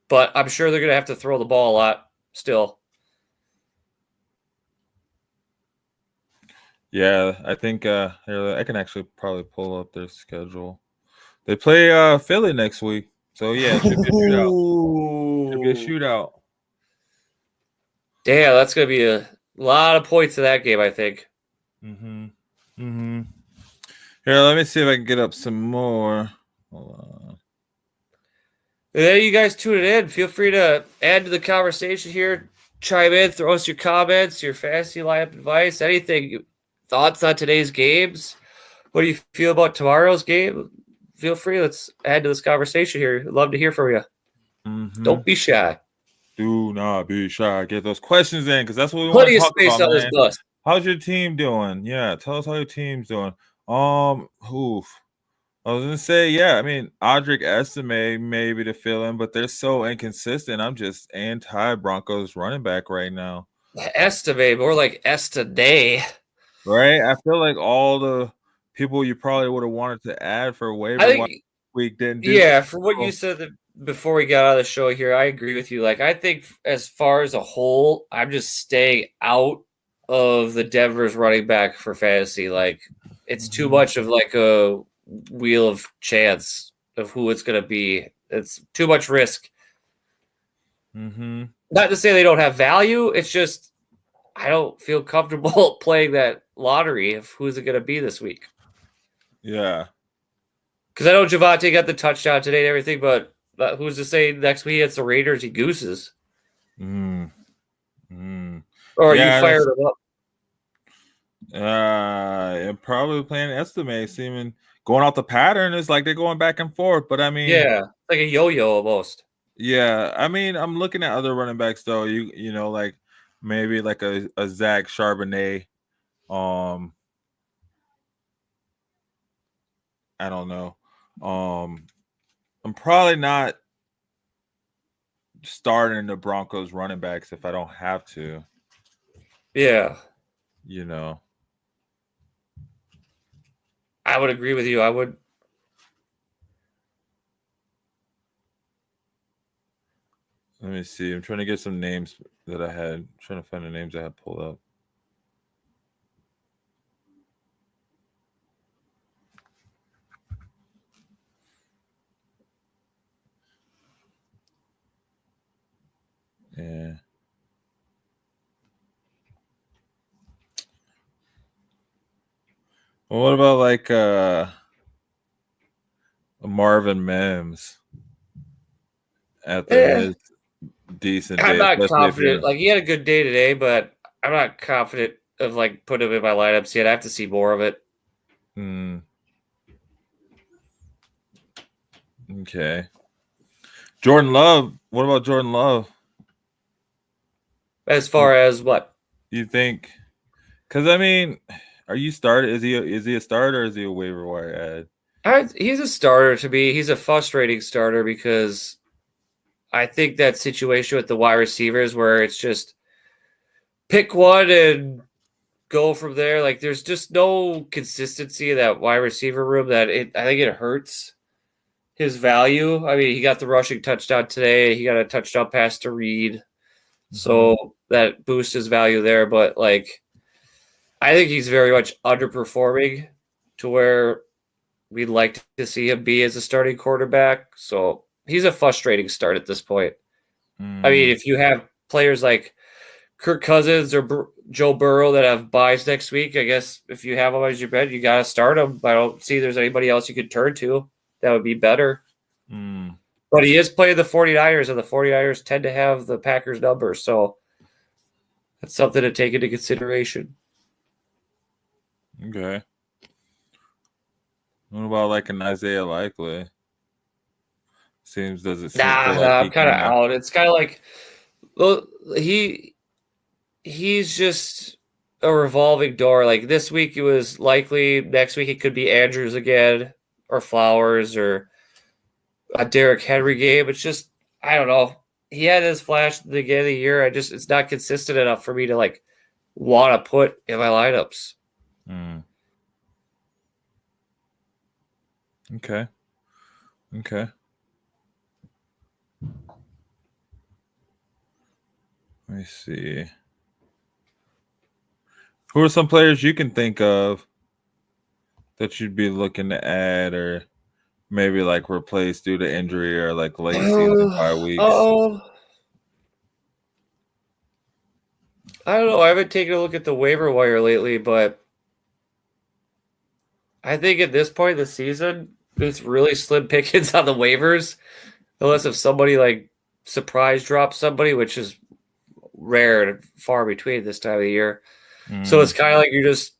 but I'm sure they're gonna have to throw the ball a lot still. Yeah, I think here, I can actually probably pull up their schedule. They play Philly next week. So yeah, it should be a shootout. Should be a shootout. Damn, that's gonna be a lot of points in that game, I think. Mm-hmm. Mm-hmm. Here, let me see if I can get up some more. Hold on. There you guys tune it in. Feel free to add to the conversation here. Chime in, throw us your comments, your fantasy lineup advice, anything. Thoughts on today's games? What do you feel about tomorrow's game? Feel free. Let's add to this conversation here. Love to hear from you. Mm-hmm. Don't be shy. Do not be shy. Get those questions in because that's what we want Plenty to of talk space about, on this man. bus. How's your team doing? Yeah, tell us how your team's doing. Oof. I was gonna say, yeah. I mean, Audric Estime maybe to fill in, but they're so inconsistent. I'm just anti Broncos running back right now. Estimate, more like Estaday. Right? I feel like all the people you probably would have wanted to add for waiver I think, week didn't do. yeah, from what you said before we got out of the show here, I agree with you. Like, I think as far as a whole, I'm just staying out of the Denver's running back for fantasy. Like, it's too much of like a wheel of chance of who it's going to be. It's too much risk. Mm-hmm. Not to say they don't have value. It's just I don't feel comfortable playing that lottery of who's it going to be this week. Yeah. Because I know Javonte got the touchdown today and everything, but who's to say next week it's the Raiders he gooses? Mm. Mm. Or Yeah, you fired him up? And probably playing Estime, seeming going off the pattern is like they're going back and forth. But I mean, Yeah, like a yo-yo almost. yeah. I mean, I'm looking at other running backs though. You know, like maybe like a Zach Charbonnet. I don't know. I'm probably not starting the Broncos running backs if I don't have to. Yeah. You know. I would agree with you. I would. Let me see. I'm trying to get some names that I had. I'm trying to find the names I had pulled up. Yeah. Well, what about like Marvin Mims after his decent day? I'm not especially if confident. you're- Like, he had a good day today, but I'm not confident of like putting him in my lineups yet. I have to see more of it. Okay. Jordan Love. What about Jordan Love? As far as what? You think? Because I mean, are you started? Is he a starter or is he a waiver wire ad? He's a starter to me. He's a frustrating starter because I think that situation with the wide receivers where it's just pick one and go from there. Like there's just no consistency in that wide receiver room I think it hurts his value. I mean, he got the rushing touchdown today. He got a touchdown pass to Reed. So that boosts his value there. But like I think he's very much underperforming to where we'd like to see him be as a starting quarterback. So he's a frustrating start at this point. I mean, if you have players like Kirk Cousins or Joe Burrow that have buys next week, I guess if you have them as your bet, you got to start them. I don't see there's anybody else you could turn to that would be better. But he is playing the 49ers, and the 49ers tend to have the Packers numbers. So that's something to take into consideration. Okay. What about like an Isaiah Likely? Does it seem I'm kind of out. It's kind of like, well, he's just a revolving door. Like this week it was Likely, next week it could be Andrews again, or Flowers, or a Derrick Henry game. It's just, I don't know. He had his flash at the beginning of the year. It's not consistent enough for me to like want to put in my lineups. Okay. Let me see. Who are some players you can think of that you'd be looking to add or maybe like replace due to injury or like late season 5 weeks? I don't know. I haven't taken a look at the waiver wire lately, but I think at this point in the season, it's really slim pickings on the waivers, unless if somebody like surprise drops somebody, which is rare and far between this time of the year. So it's kind of like you're just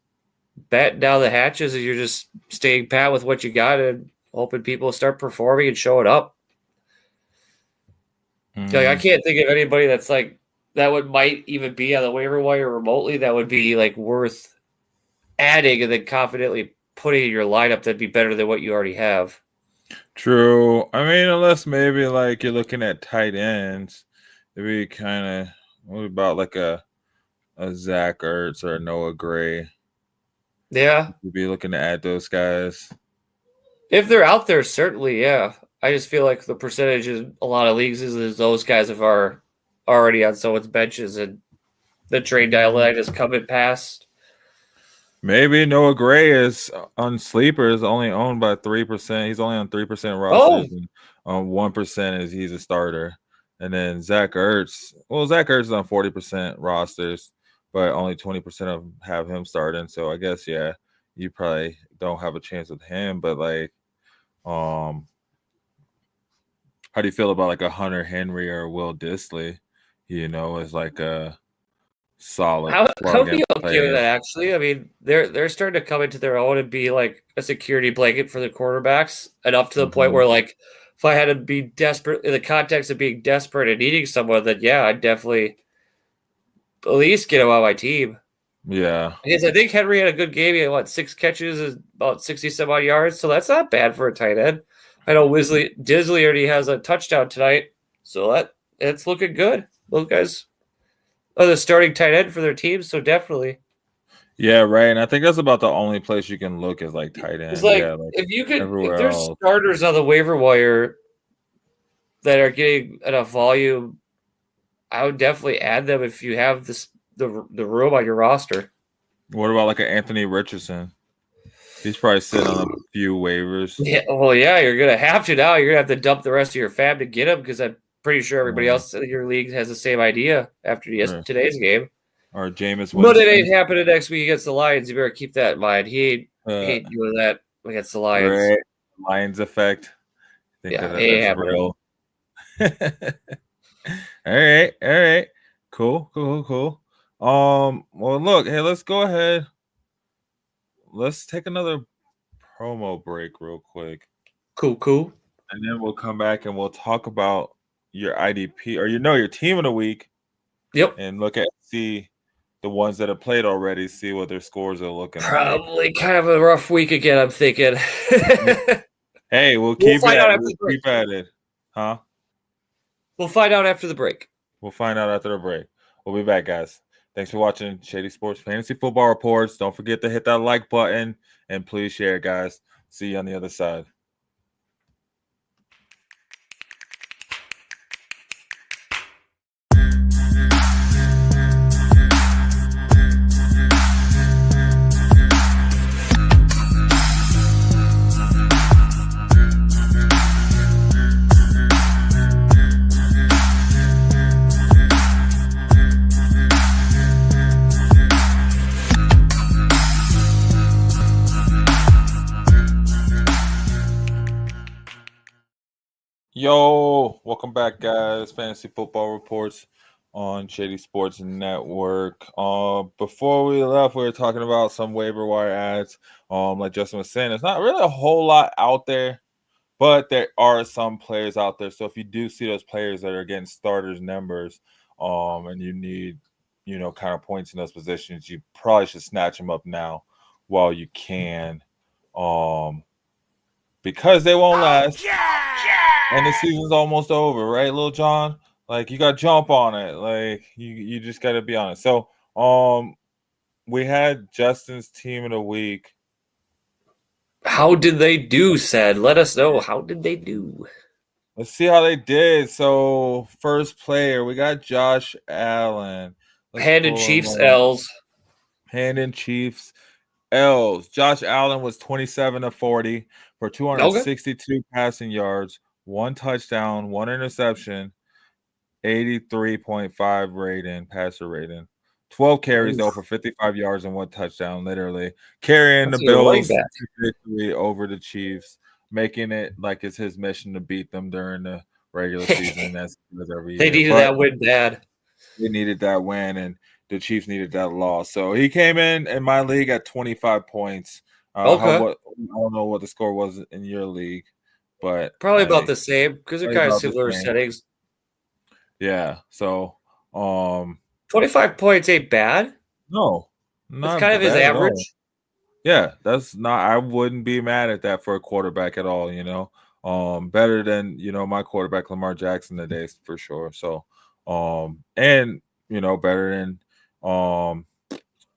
batting down the hatches and you're just staying pat with what you got and hoping people start performing and showing up. Like I can't think of anybody that's like that might even be on the waiver wire remotely that would be like worth adding and then confidently putting in your lineup that'd be better than what you already have. True. I mean, unless maybe like you're looking at tight ends, maybe kind of what about like a Zach Ertz or a Noah Gray? Yeah. You'd be looking to add those guys. If they're out there, certainly, yeah. I just feel like the percentage in a lot of leagues is those guys are already on someone's benches and the trade deadline is coming past. Maybe Noah Gray is on sleepers, only owned by 3%. He's only on 3% rosters, and on 1% is he's a starter. And then Zach Ertz is on 40% rosters, but only 20% of them have him starting. So I guess you probably don't have a chance with him. But like, how do you feel about like a Hunter Henry or Will Dissly? Is like a solid. How be okay with that? Actually, I mean, they're starting to come into their own and be like a security blanket for the quarterbacks enough to the point where like if I had to be desperate in the context of being desperate and needing someone, then I'd definitely at least get him on my team. Yeah, I think Henry had a good game. He had 6 catches, and about 60 some odd yards, so that's not bad for a tight end. I know Disley already has a touchdown tonight, so that's looking good. Those guys are the starting tight end for their team, so definitely. Yeah, right. And I think that's about the only place you can look is like tight end. It's like, if there's starters on the waiver wire that are getting enough volume, I would definitely add them if you have the room on your roster. What about like an Anthony Richardson? He's probably sitting on a few waivers. Yeah, well, you're gonna have to now. You're gonna have to dump the rest of your fab to get him because I'm pretty sure everybody else in your league has the same idea after today's game. Or Jameis Winston. But it ain't happening next week against the Lions. You better keep that in mind. He ain't doing that against the Lions. Right. Lions effect. I think that's real. All right. Cool. Well, look, hey, let's go ahead. Let's take another promo break real quick. Cool. And then we'll come back and we'll talk about your IDP or your team of the week. Yep. And see the ones that have played already, see what their scores are looking like. Probably kind of a rough week again, I'm thinking. Hey, we'll find out after the break. keep at it. Huh? We'll find out after the break. We'll find out after the break. We'll be back, guys. Thanks for watching Shady Sports Fantasy Football Reports. Don't forget to hit that like button and please share, guys. See you on the other side. Yo, welcome back, guys. Fantasy Football Reports on Shady Sports Network. Before we left, we were talking about some waiver wire ads. Like Justin was saying, there's not really a whole lot out there, but there are some players out there. So if you do see those players that are getting starters numbers, and you need, kind of points in those positions, you probably should snatch them up now while you can, because they won't last. And the season's almost over, right, Lil John? Like, you got to jump on it. Like, you just got to be on it. So, we had Justin's team of the week. How did they do, Said? Let us know. How did they do? Let's see how they did. So, first player, we got Josh Allen. Hand in Chiefs L's. Hand in Chiefs L's. Josh Allen was 27 of 40 for 262 passing yards. 1 touchdown, 1 interception, 83.5 rating, passer rating. 12 carries, though, for 55 yards and 1 touchdown, literally. Carrying the Bills victory over the Chiefs, making it like it's his mission to beat them during the regular season. That's every year. They needed that win bad. They needed that win, and the Chiefs needed that loss. So he came in my league at 25 points. I don't know what the score was in your league. But probably about the same because they're kind of similar settings. Yeah. So 25 points ain't bad. No. That's kind of his average. Yeah, that's not I wouldn't be mad at that for a quarterback at all, Better than, my quarterback Lamar Jackson today for sure. So and better than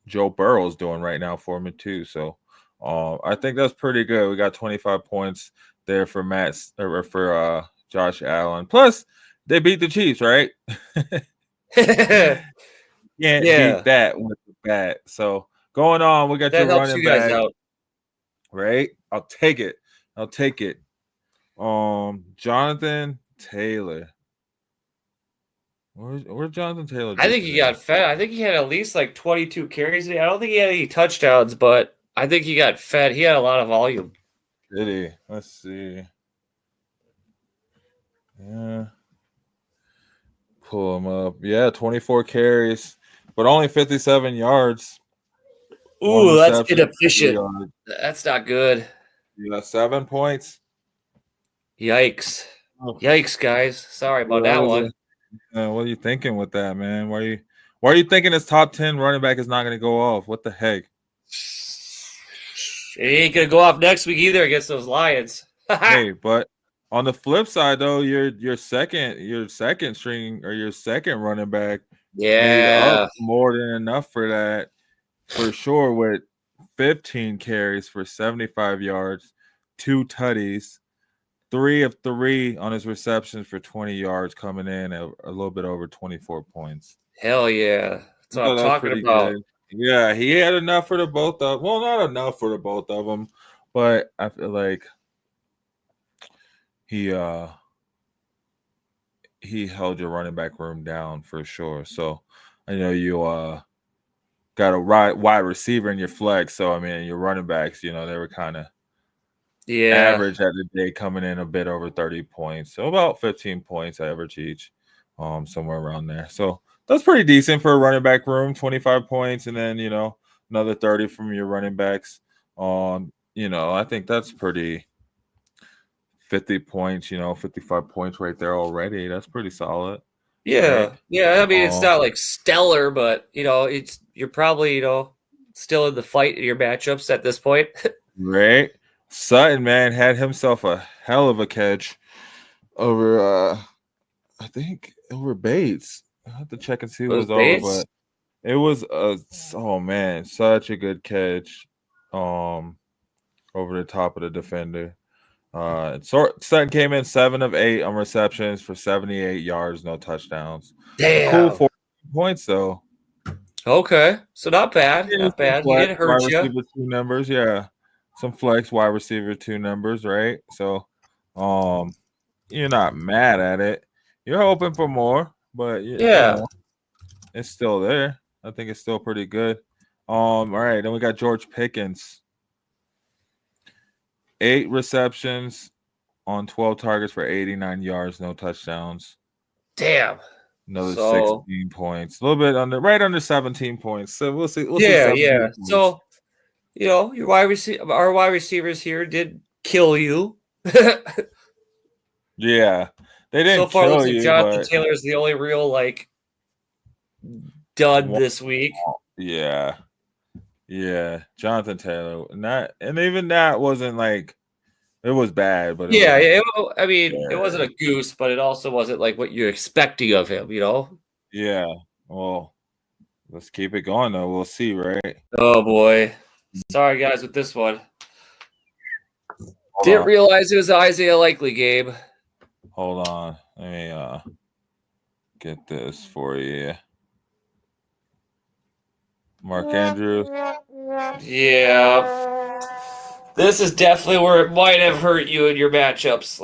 Joe Burrow's doing right now for me too. So I think that's pretty good. We got 25 points there for Josh Allen. Plus, they beat the Chiefs, right? Can't beat that with the bat. So going on, we got your running back, out. Right? I'll take it. Jonathan Taylor. Where's Jonathan Taylor? I think he got fed. I think he had at least like 22 carries. I don't think he had any touchdowns, but I think he got fed. He had a lot of volume. Did he? Let's see. Yeah. Pull him up. Yeah, 24 carries, but only 57 yards. Ooh, that's inefficient. That's not good. You got 7 points. Yikes. Yikes, guys. Sorry about that one. What are you thinking with that, man? Why are you thinking his top 10 running back is not going to go off? What the heck? It ain't gonna go off next week either against those Lions. Hey, but on the flip side, though, your second string or your second running back, made up more than enough for that, for sure. With 15 carries for 75 yards, 2 tutties, 3 of 3 on his receptions for 20 yards, coming in at a little bit over 24 points. Hell yeah, that's what I'm talking about. Good. Yeah, he had enough for the both of. Well, not enough for the both of them, but I feel like he held your running back room down for sure. So I know you got a wide receiver in your flex. So I mean, your running backs, they were kind of average at the day, coming in a bit over 30 points. So about 15 points average each, somewhere around there. So that's pretty decent for a running back room, 25 points, and then, another 30 from your running backs. I think that's pretty 50 points, 55 points right there already. That's pretty solid. Yeah, Right. yeah. I mean, it's not like stellar, but you're probably still in the fight in your matchups at this point. Right. Sutton, man, had himself a hell of a catch over I think over Bates. I have to check and see who was over, but it was such a good catch over the top of the defender. Sutton came in 7 of 8 on receptions for 78 yards, no touchdowns. Damn. Cool 14 points though. Okay, so not bad. Not bad. He didn't hurt you. Receiver 2 numbers, yeah. Some flex wide receiver 2 numbers, right? So, you're not mad at it. You're hoping for more, but it's still there. I think it's still pretty good. All right, then we got George Pickens. 8 receptions on 12 targets for 89 yards, no touchdowns. Damn. Another 16 points. A little bit right under 17 points. So we'll see. Yeah. So, our wide receivers here did kill you. Yeah. They didn't so far, kill looks like you, Jonathan but... Taylor is the only real dud this week. Yeah, Jonathan Taylor, and even that wasn't it was bad, but it wasn't a goose, but it also wasn't like what you're expecting of him, Yeah, well, let's keep it going though. We'll see, right? Oh boy, sorry guys with this one. Didn't realize it was an Isaiah Likely game. Hold on, let me get this for you. Mark Andrews. Yeah. This is definitely where it might have hurt you in your matchups.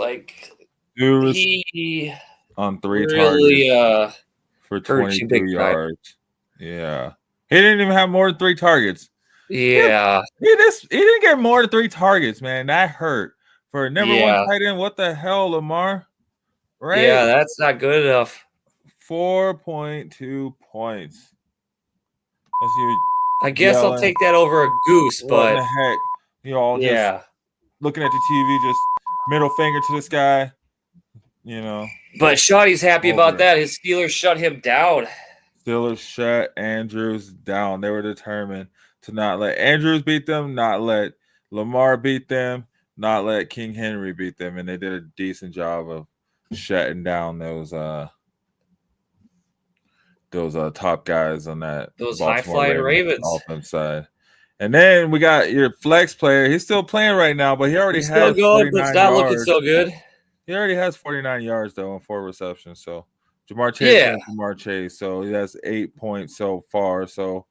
He on 3 really, targets for 22 yards. Yeah. He didn't even have more than 3 targets. Yeah. He didn't get more than 3 targets, man. That hurt. For number 1 tight end, what the hell, Lamar? Right? Yeah, that's not good enough. 4.2 points. I guess I'll take that over a goose, but what the heck? Just looking at the TV, just middle finger to this guy, But Shawty's happy about that. His Steelers shut him down. Steelers shut Andrews down. They were determined to not let Andrews beat them, not let Lamar beat them, not let King Henry beat them, and they did a decent job of shutting down those top guys on those high-flying Ravens offense side. And then we got your flex player. He's still playing right now, but he already has still good, but it's not looking so good. He already has 49 yards though on 4 receptions. So Jamar Chase, so he has 8 points so far. So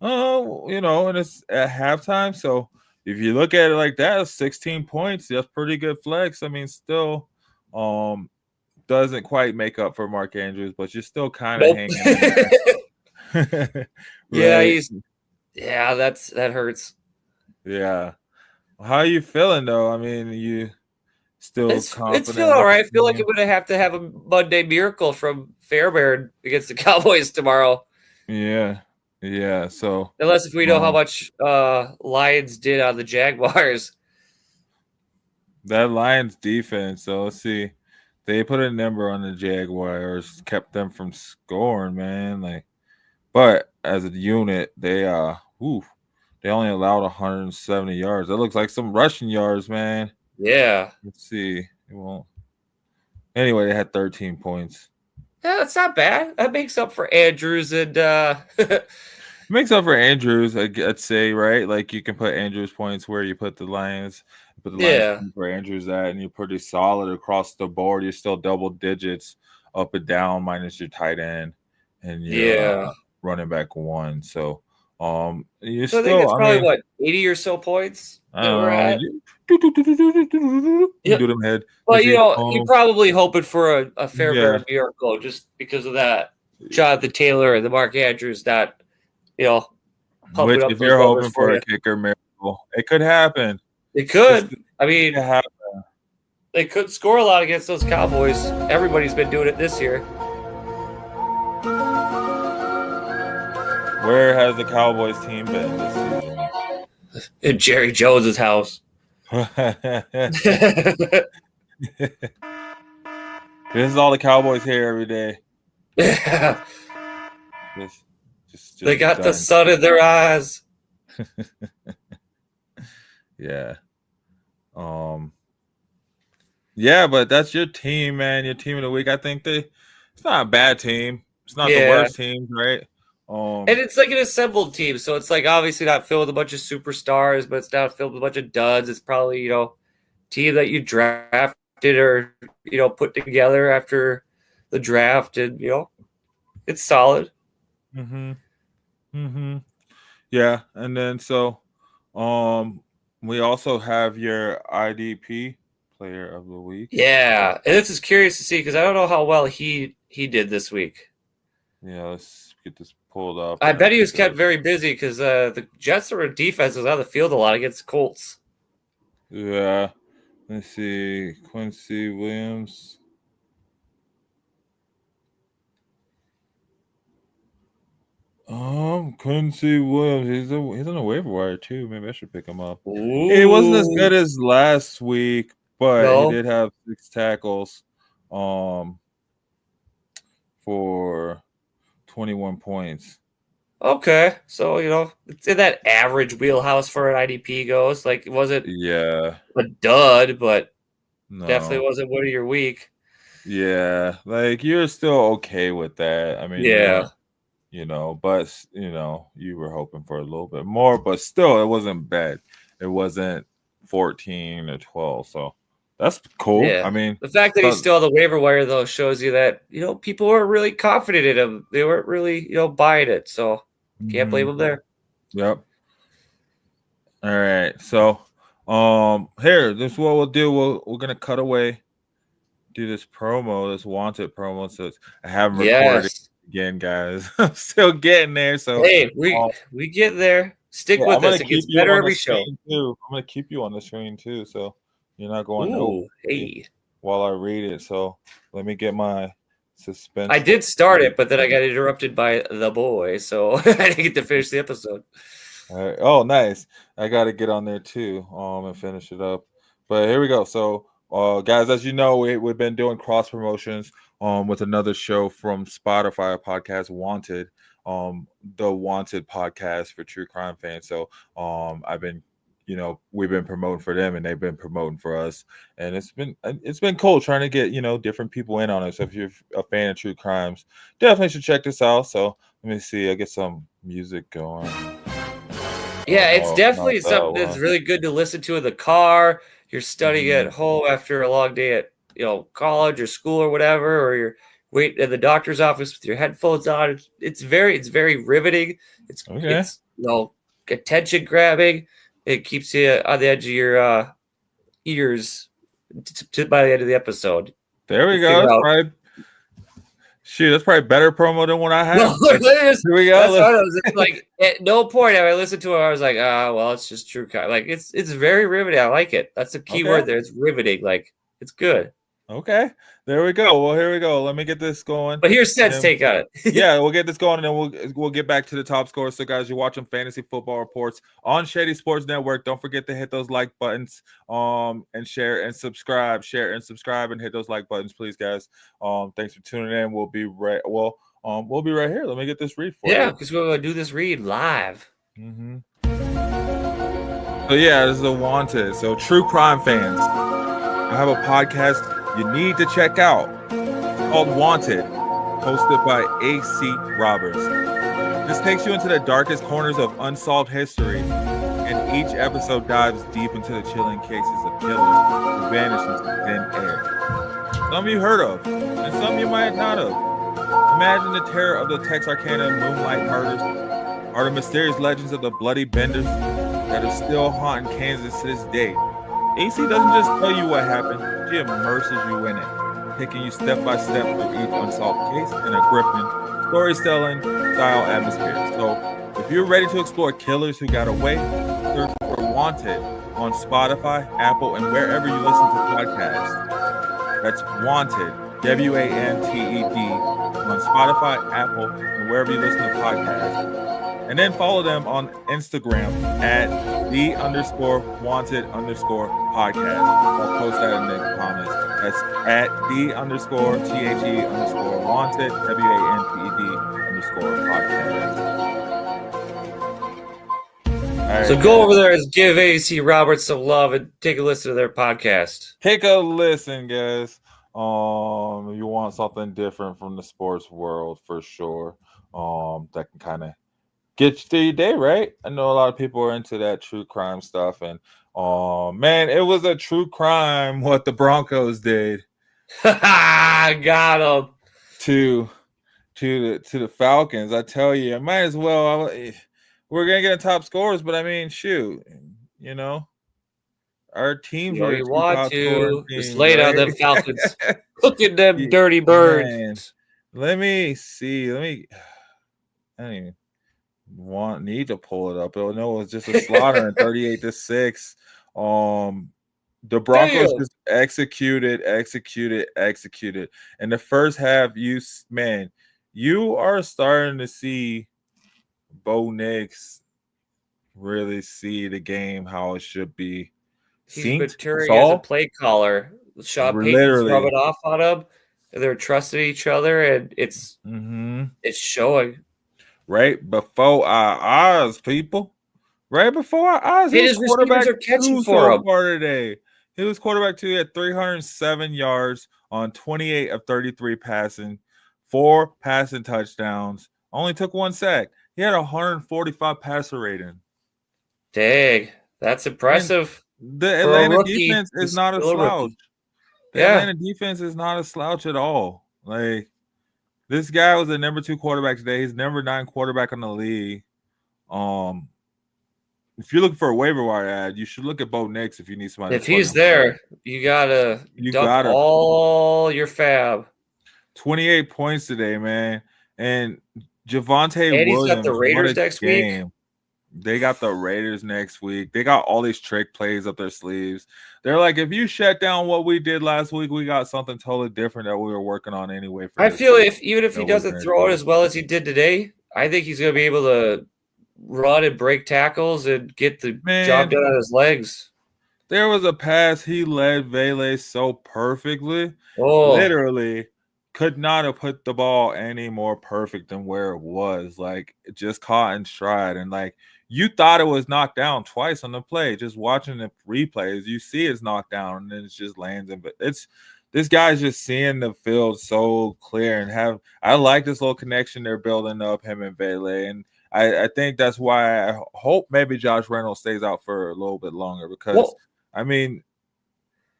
and it's at halftime. So if you look at it like that, 16 points, that's pretty good flex. I mean, still doesn't quite make up for Mark Andrews, but you're still kind of hanging in there. Yeah, that hurts. Yeah. How are you feeling though? I mean, you still confident? It's feeling all right. I feel like I'm going to have a Monday miracle from Fairbairn against the Cowboys tomorrow. Yeah. So unless if we know how much Lions did on the Jaguars. That Lions defense. So let's see. They put a number on the Jaguars, kept them from scoring, man. But as a unit, they only allowed 170 yards. That looks like some rushing yards, man. Yeah. Let's see. It won't. Anyway, they had 13 points. Yeah, that's not bad. That makes up for Andrews and It makes up for Andrews, I'd say, right? You can put Andrews points where you put the Lions. Put the Lions where Andrews at, and you're pretty solid across the board. You're still double digits up and down minus your tight end and your running back 1. So you're I think it's probably 80 or so points that we're at. Do them head. Well, you're probably hoping for a Fairbairn miracle just because of that. Jonathan Taylor and the Mark Andrews not, which if you're hoping for a kicker miracle, it could happen. It could. They could score a lot against those Cowboys. Everybody's been doing it this year. Where has the Cowboys team been this season? In Jerry Jones's house. This is all the Cowboys hear every day. Yeah. Just They got the done. sun in their eyes. Yeah. Yeah, but that's your team, man. Your team of the week. I think it's not a bad team. It's not the worst team, right? And it's like an assembled team, so it's like obviously not filled with a bunch of superstars, but it's not filled with a bunch of duds. It's probably, team that you drafted or, put together after the draft, and it's solid. Yeah, and then so we also have your IDP player of the week. Yeah, and this is curious to see because I don't know how well he did this week. Yeah, let's get this pulled up. I bet he was kept very busy because the Jets' defense was on the field a lot against the Colts. Yeah, let's see, Quincy Williams. Quincy Williams, he's on the waiver wire too. Maybe I should pick him up. Ooh. He wasn't as good as last week, but he did have 6 tackles for 21 points. Okay, so it's in that average wheelhouse for an IDP goes. Like it wasn't a dud, but definitely wasn't one of your week. Yeah, like you're still okay with that. I mean, but you were hoping for a little bit more, but still, it wasn't bad. It wasn't 14 or 12, so that's cool. Yeah. I mean, the fact that he's still on the waiver wire though shows you that people weren't really confident in him. They weren't really buying it, so can't blame him there. Yep. All right, so here, this is what we'll do. We're gonna cut away, do this promo, this wanted promo. So I haven't recorded again, guys. I'm still getting there. So hey, we get there. Stick with us. It gets better every show. I'm gonna keep you on the screen too, so you're not going while I read it. So let me get my suspense. I did start it, but then I got interrupted by the boy, so I didn't get to finish the episode. All right. Oh, nice. I got to get on there too and finish it up. But here we go. So, guys, as you know, we've been doing cross promotions with another show from Spotify, a podcast, Wanted, the Wanted podcast for true crime fans. So I've been, we've been promoting for them and they've been promoting for us. And it's been cool trying to get, different people in on it. So if you're a fan of true crimes, definitely should check this out. So let me see. I get some music going. Yeah, it's definitely something that's really good to listen to in the car. You're studying at home after a long day at college or school or whatever, or you're waiting at the doctor's office with your headphones on. It's very riveting. It's attention grabbing. It keeps you on the edge of your ears by the end of the episode. There we go. That's probably better promo than what I had. Here we go. It's like at no point have I listened to it. I was like, well, it's just true crime. Like it's very riveting. I like it. That's the key word there. It's riveting. Like it's good. Okay, there we go. Well, here we go. Let me get this going. But here's Seth's take on it. Yeah, we'll get this going, and then we'll get back to the top score. So, guys, you're watching Fantasy Football Reports on Shady Sports Network. Don't forget to hit those like buttons, and share and subscribe. Share and subscribe, and hit those like buttons, please, guys. Thanks for tuning in. We'll be right. We'll be right here. Let me get this read for you. Yeah, because we're gonna do this read live. So yeah, this is a Wanted. So true crime fans, I have a podcast you need to check out called Wanted, hosted by AC Roberts. This takes you into the darkest corners of unsolved history, and each episode dives deep into the chilling cases of killers who vanish into thin air. Some you heard of, and some you might not have. Imagine the terror of the Texarkana moonlight murders, or the mysterious legends of the Bloody Benders that are still haunting Kansas to this day. AC doesn't just tell you what happened, she immerses you in it, taking you step by step through each unsolved case in a gripping, storytelling style atmosphere. So if you're ready to explore killers who got away, search for Wanted on Spotify, Apple, and wherever you listen to podcasts. That's Wanted, WANTED, on Spotify, Apple, and wherever you listen to podcasts. And then follow them on Instagram at _wanted_podcast. I'll post that in the comments. That's at @the_THE_wanted, WANTED_podcast. All right, So go over there and give AC Roberts some love and take a listen to their podcast. take a listen, guys. You want something different from the sports world for sure. That can kind of get you through your day, right? I know a lot of people are into that true crime stuff, and man, it was a true crime what the Broncos did Got him. to the Falcons. I tell you, I might as well. We're gonna get top scores, but I mean, shoot, you know, our teams were You two want top to scoring just teams, lay down right? them Falcons. Look at them Yeah, dirty birds. man. Let me see. I don't even need to pull it up. Oh no, it was just a slaughter and 38-6. The Broncos Damn. just executed. In the first half, you are starting to see Bo Nix really see the game how it should be. He's maturing as a Saul? play caller. Sean Payton's Literally. rubbing off on him. They're trusting each other, and it's showing. Right before our eyes, people. Right before our eyes. He His was quarterback receivers are catching 2 for so him. far today. He was quarterback 2 at 307 yards on 28 of 33 passing, 4 passing touchdowns. Only took 1 sack. He had 145 passer rating. Dang, that's impressive. The For a Atlanta rookie, defense is he's not a still a rookie. slouch. The Yeah. Atlanta defense is not a slouch at all. Like, this guy was the number 2 quarterback today. He's number 9 quarterback in the league. If you're looking for a waiver wire ad, you should look at Bo Nix if you need somebody. If he's there, you gotta dump all your fab. 28 points today, man. And Javonte And he's Williams. got the Raiders next week. They got the Raiders next week. They got all these trick plays up their sleeves. They're like, if you shut down what we did last week, we got something totally different that we were working on anyway. I feel even if he doesn't throw it as well as he did today, I think he's going to be able to run and break tackles and get the job done on his legs. There was a pass he led Vele so perfectly. Oh. Literally could not have put the ball any more perfect than where it was. Like, just caught in stride. And like, you thought it was knocked down twice on the play. Just watching the replays, you see it's knocked down and then it just lands in. But this guy's just seeing the field so clear and I like this little connection they're building up, him and Vele. And I think that's why I hope maybe Josh Reynolds stays out for a little bit longer because I mean,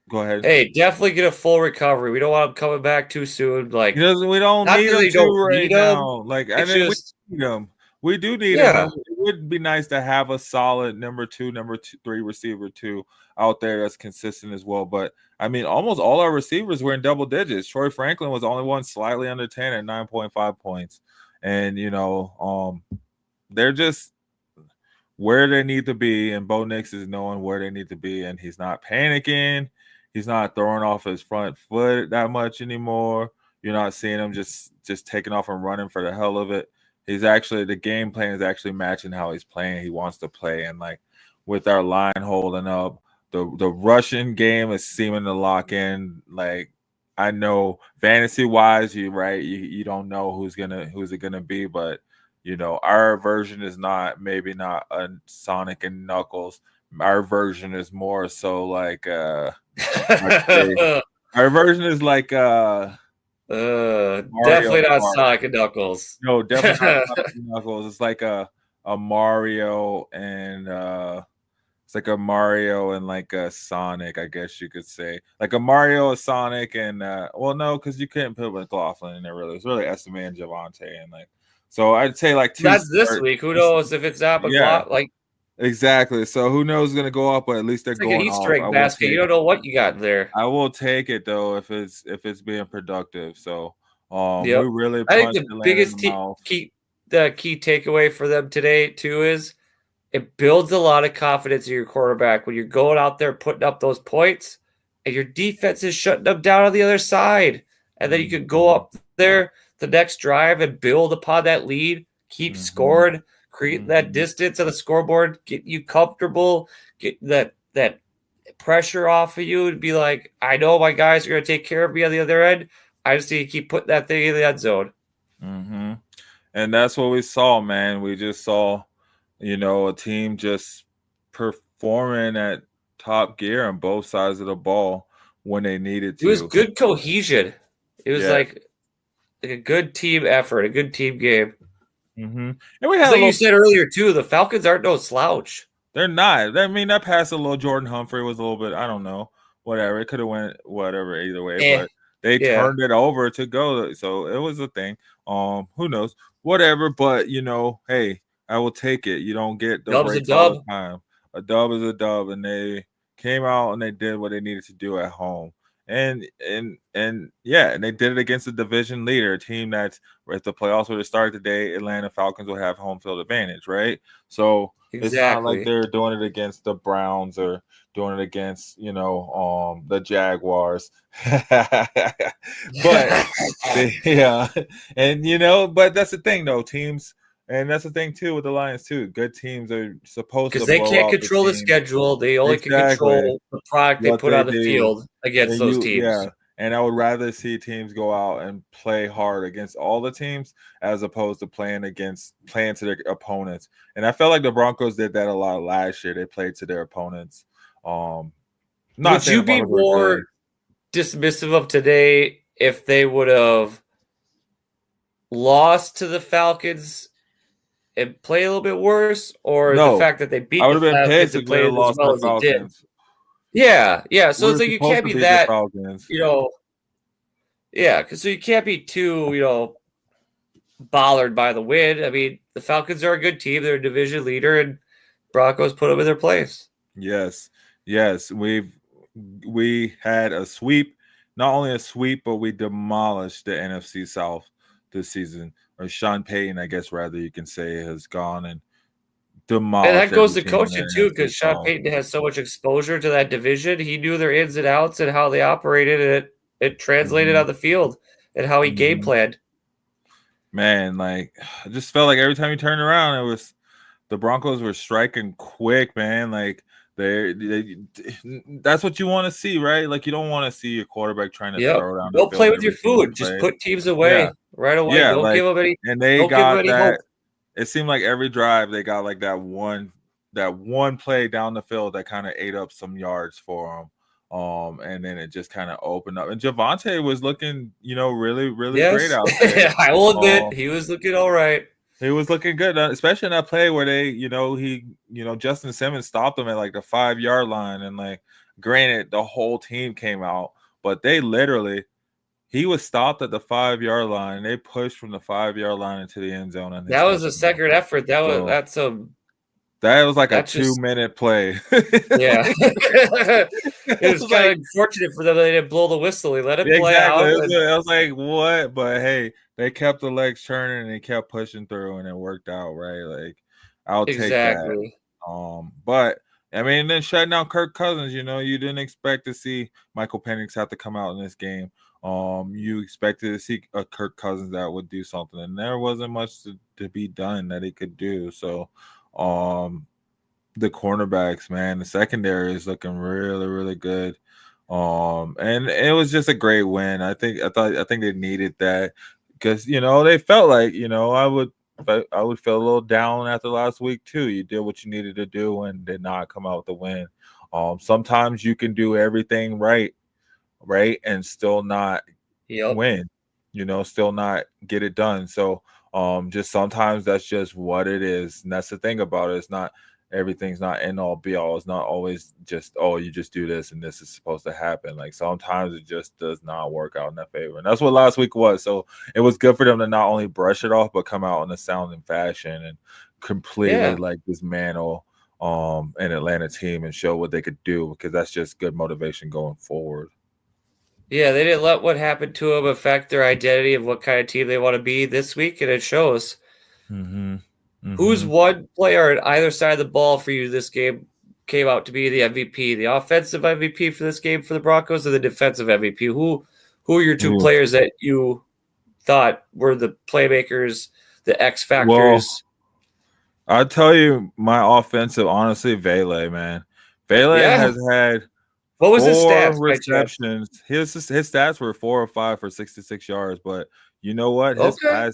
go ahead. Hey, definitely get a full recovery. We don't want him coming back too soon. Like, we don't need him right now. Like, I mean, we need him. We do need him. It would be nice to have a solid number 2, 3 receiver 2 out there that's consistent as well. But I mean, almost all our receivers were in double digits. Troy Franklin was the only one slightly under 10 at 9.5 points. And they're just where they need to be, and Bo Nix is knowing where they need to be, and he's not panicking. He's not throwing off his front foot that much anymore. You're not seeing him just taking off and running for the hell of it. The game plan is actually matching how he's playing. He wants to play, and like with our line holding up, the Russian game is seeming to lock in. Like, I know fantasy wise, you don't know who's it gonna be, but our version is maybe not a Sonic and Knuckles. Our version is more so like our version is like definitely not Sonic and Knuckles. No, definitely not Sonic and Knuckles. It's like a Mario and it's like a Mario and like a Sonic, I guess you could say. Like a Mario, a Sonic, and no, because you couldn't put McLaughlin in there really. It's really Estimate and Javonte and like. So I'd say like 2. That's this week. Who knows if it's not McLaughlin? Like, exactly. So who knows is going to go up, but at least they're it's going like an Easter egg basket. You don't know what you got there. I will take it though if it's being productive. So we really. I think the biggest key takeaway for them today too is it builds a lot of confidence in your quarterback when you're going out there putting up those points, and your defense is shutting them down on the other side, and then you can go up there the next drive and build upon that lead, keep scoring, create that distance on the scoreboard, get you comfortable, get that pressure off of you and be like, I know my guys are going to take care of me on the other end. I just need to keep putting that thing in the end zone. Mm-hmm. And that's what we saw, man. We just saw, a team just performing at top gear on both sides of the ball when they needed to. It was good cohesion. It was Yeah. like a good team effort, a good team game. Mm-hmm. And we had like you said earlier, too, the Falcons aren't no slouch. They're not. I mean, that pass a little Jordan Humphrey was a little bit, I don't know, whatever. It could have went whatever either way, but they turned it over to go. So it was a thing. Who knows? Whatever. But hey, I will take it. You don't get the breaks all the time. A dub is a dub, and they came out and they did what they needed to do at home. And yeah, and they did it against a division leader, a team that's if the playoffs were to start today, Atlanta Falcons will have home field advantage, right? So it's not like they're doing it against the Browns or doing it against the Jaguars. But yeah, and but that's the thing though, teams. And that's the thing too with the Lions too. Good teams are supposed to because they can't control the schedule. They only can control the product they put on the field against those teams. Yeah, and I would rather see teams go out and play hard against all the teams as opposed to playing to their opponents. And I felt like the Broncos did that a lot last year. They played to their opponents. Would you be more dismissive of today if they would have lost to the Falcons and play a little bit worse, or the fact that they beat the Falcons and played as well as they did? Yeah. So it's like you can't be that, so you can't be too, bothered by the win. I mean, the Falcons are a good team. They're a division leader, and Broncos put them in their place. Yes. We had a sweep, not only a sweep, but we demolished the NFC South this season. Or Sean Payton, I guess, rather you can say, has gone and demolished. And that goes to coaching too, because Sean Payton has so much exposure to that division. He knew their ins and outs and how they operated, and it translated on the field and how he game planned. Man, like I just felt like every time you turned around, it was the Broncos were striking quick, man. Like that's what you want to see, right? Like you don't want to see your quarterback trying to throw down. Don't play with your food. Just put teams away right away. Yeah, don't give them any. And they got that. Hope. It seemed like every drive they got like that one play down the field that kind of ate up some yards for them. And then it just kind of opened up. And Javonte was looking, really, really great out there. I will admit he was looking all right. He was looking good, especially in that play where they, Justin Simmons stopped him at like the 5-yard line. And like, granted, the whole team came out, but he was stopped at the 5-yard line. They pushed from the 5-yard line into the end zone. And that was a second effort. That was like a 2-minute play. Yeah. It was kind of unfortunate for them that they didn't blow the whistle. They let it play out. I was like, what? But hey, they kept the legs turning and they kept pushing through and it worked out, right? Like, I'll take that. But I mean, then shutting down Kirk Cousins, you didn't expect to see Michael Penix have to come out in this game. You expected to see a Kirk Cousins that would do something, and there wasn't much to be done that he could do. So, the cornerbacks, man, the secondary is looking really, really good. And it was just a great win. I think they needed that because they felt like I would feel a little down after last week too. You did what you needed to do and did not come out with the win. Sometimes you can do everything right, and still not win. Still not get it done. So just sometimes that's just what it is, and that's the thing about it. It's not everything's not end all be all. It's not always just you just do this and this is supposed to happen. Like sometimes it just does not work out in their favor, and that's what last week was. So it was good for them to not only brush it off but come out in a sounding fashion and completely dismantle an Atlanta team and show what they could do, because that's just good motivation going forward. Yeah, they didn't let what happened to them affect their identity of what kind of team they want to be this week, and it shows. Who's one player on either side of the ball for you this game came out to be the MVP? The offensive MVP for this game for the Broncos or the defensive MVP? Who are your two players that you thought were the playmakers, the X factors? Well, I'll tell you my offensive, honestly, Vele, man. Vele has had What was his 4 stats? By chance? receptions. His stats were 4 or 5 for 66 yards. But you know what? Okay.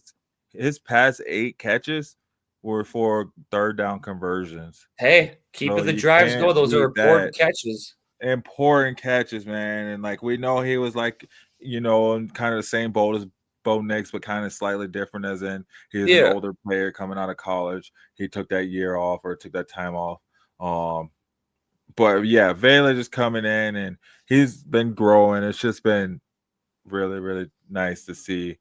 His past 8 catches were for third down conversions. Hey, So keeping the you drives can't going. Those are beat that. important catches. Important catches, man. And like we know he was like, in kind of the same boat as Bo Nix, but kind of slightly different, as in he was an Yeah. older player coming out of college. He took that year off or took that time off. But yeah, Vela just coming in and he's been growing. It's just been really, really nice to see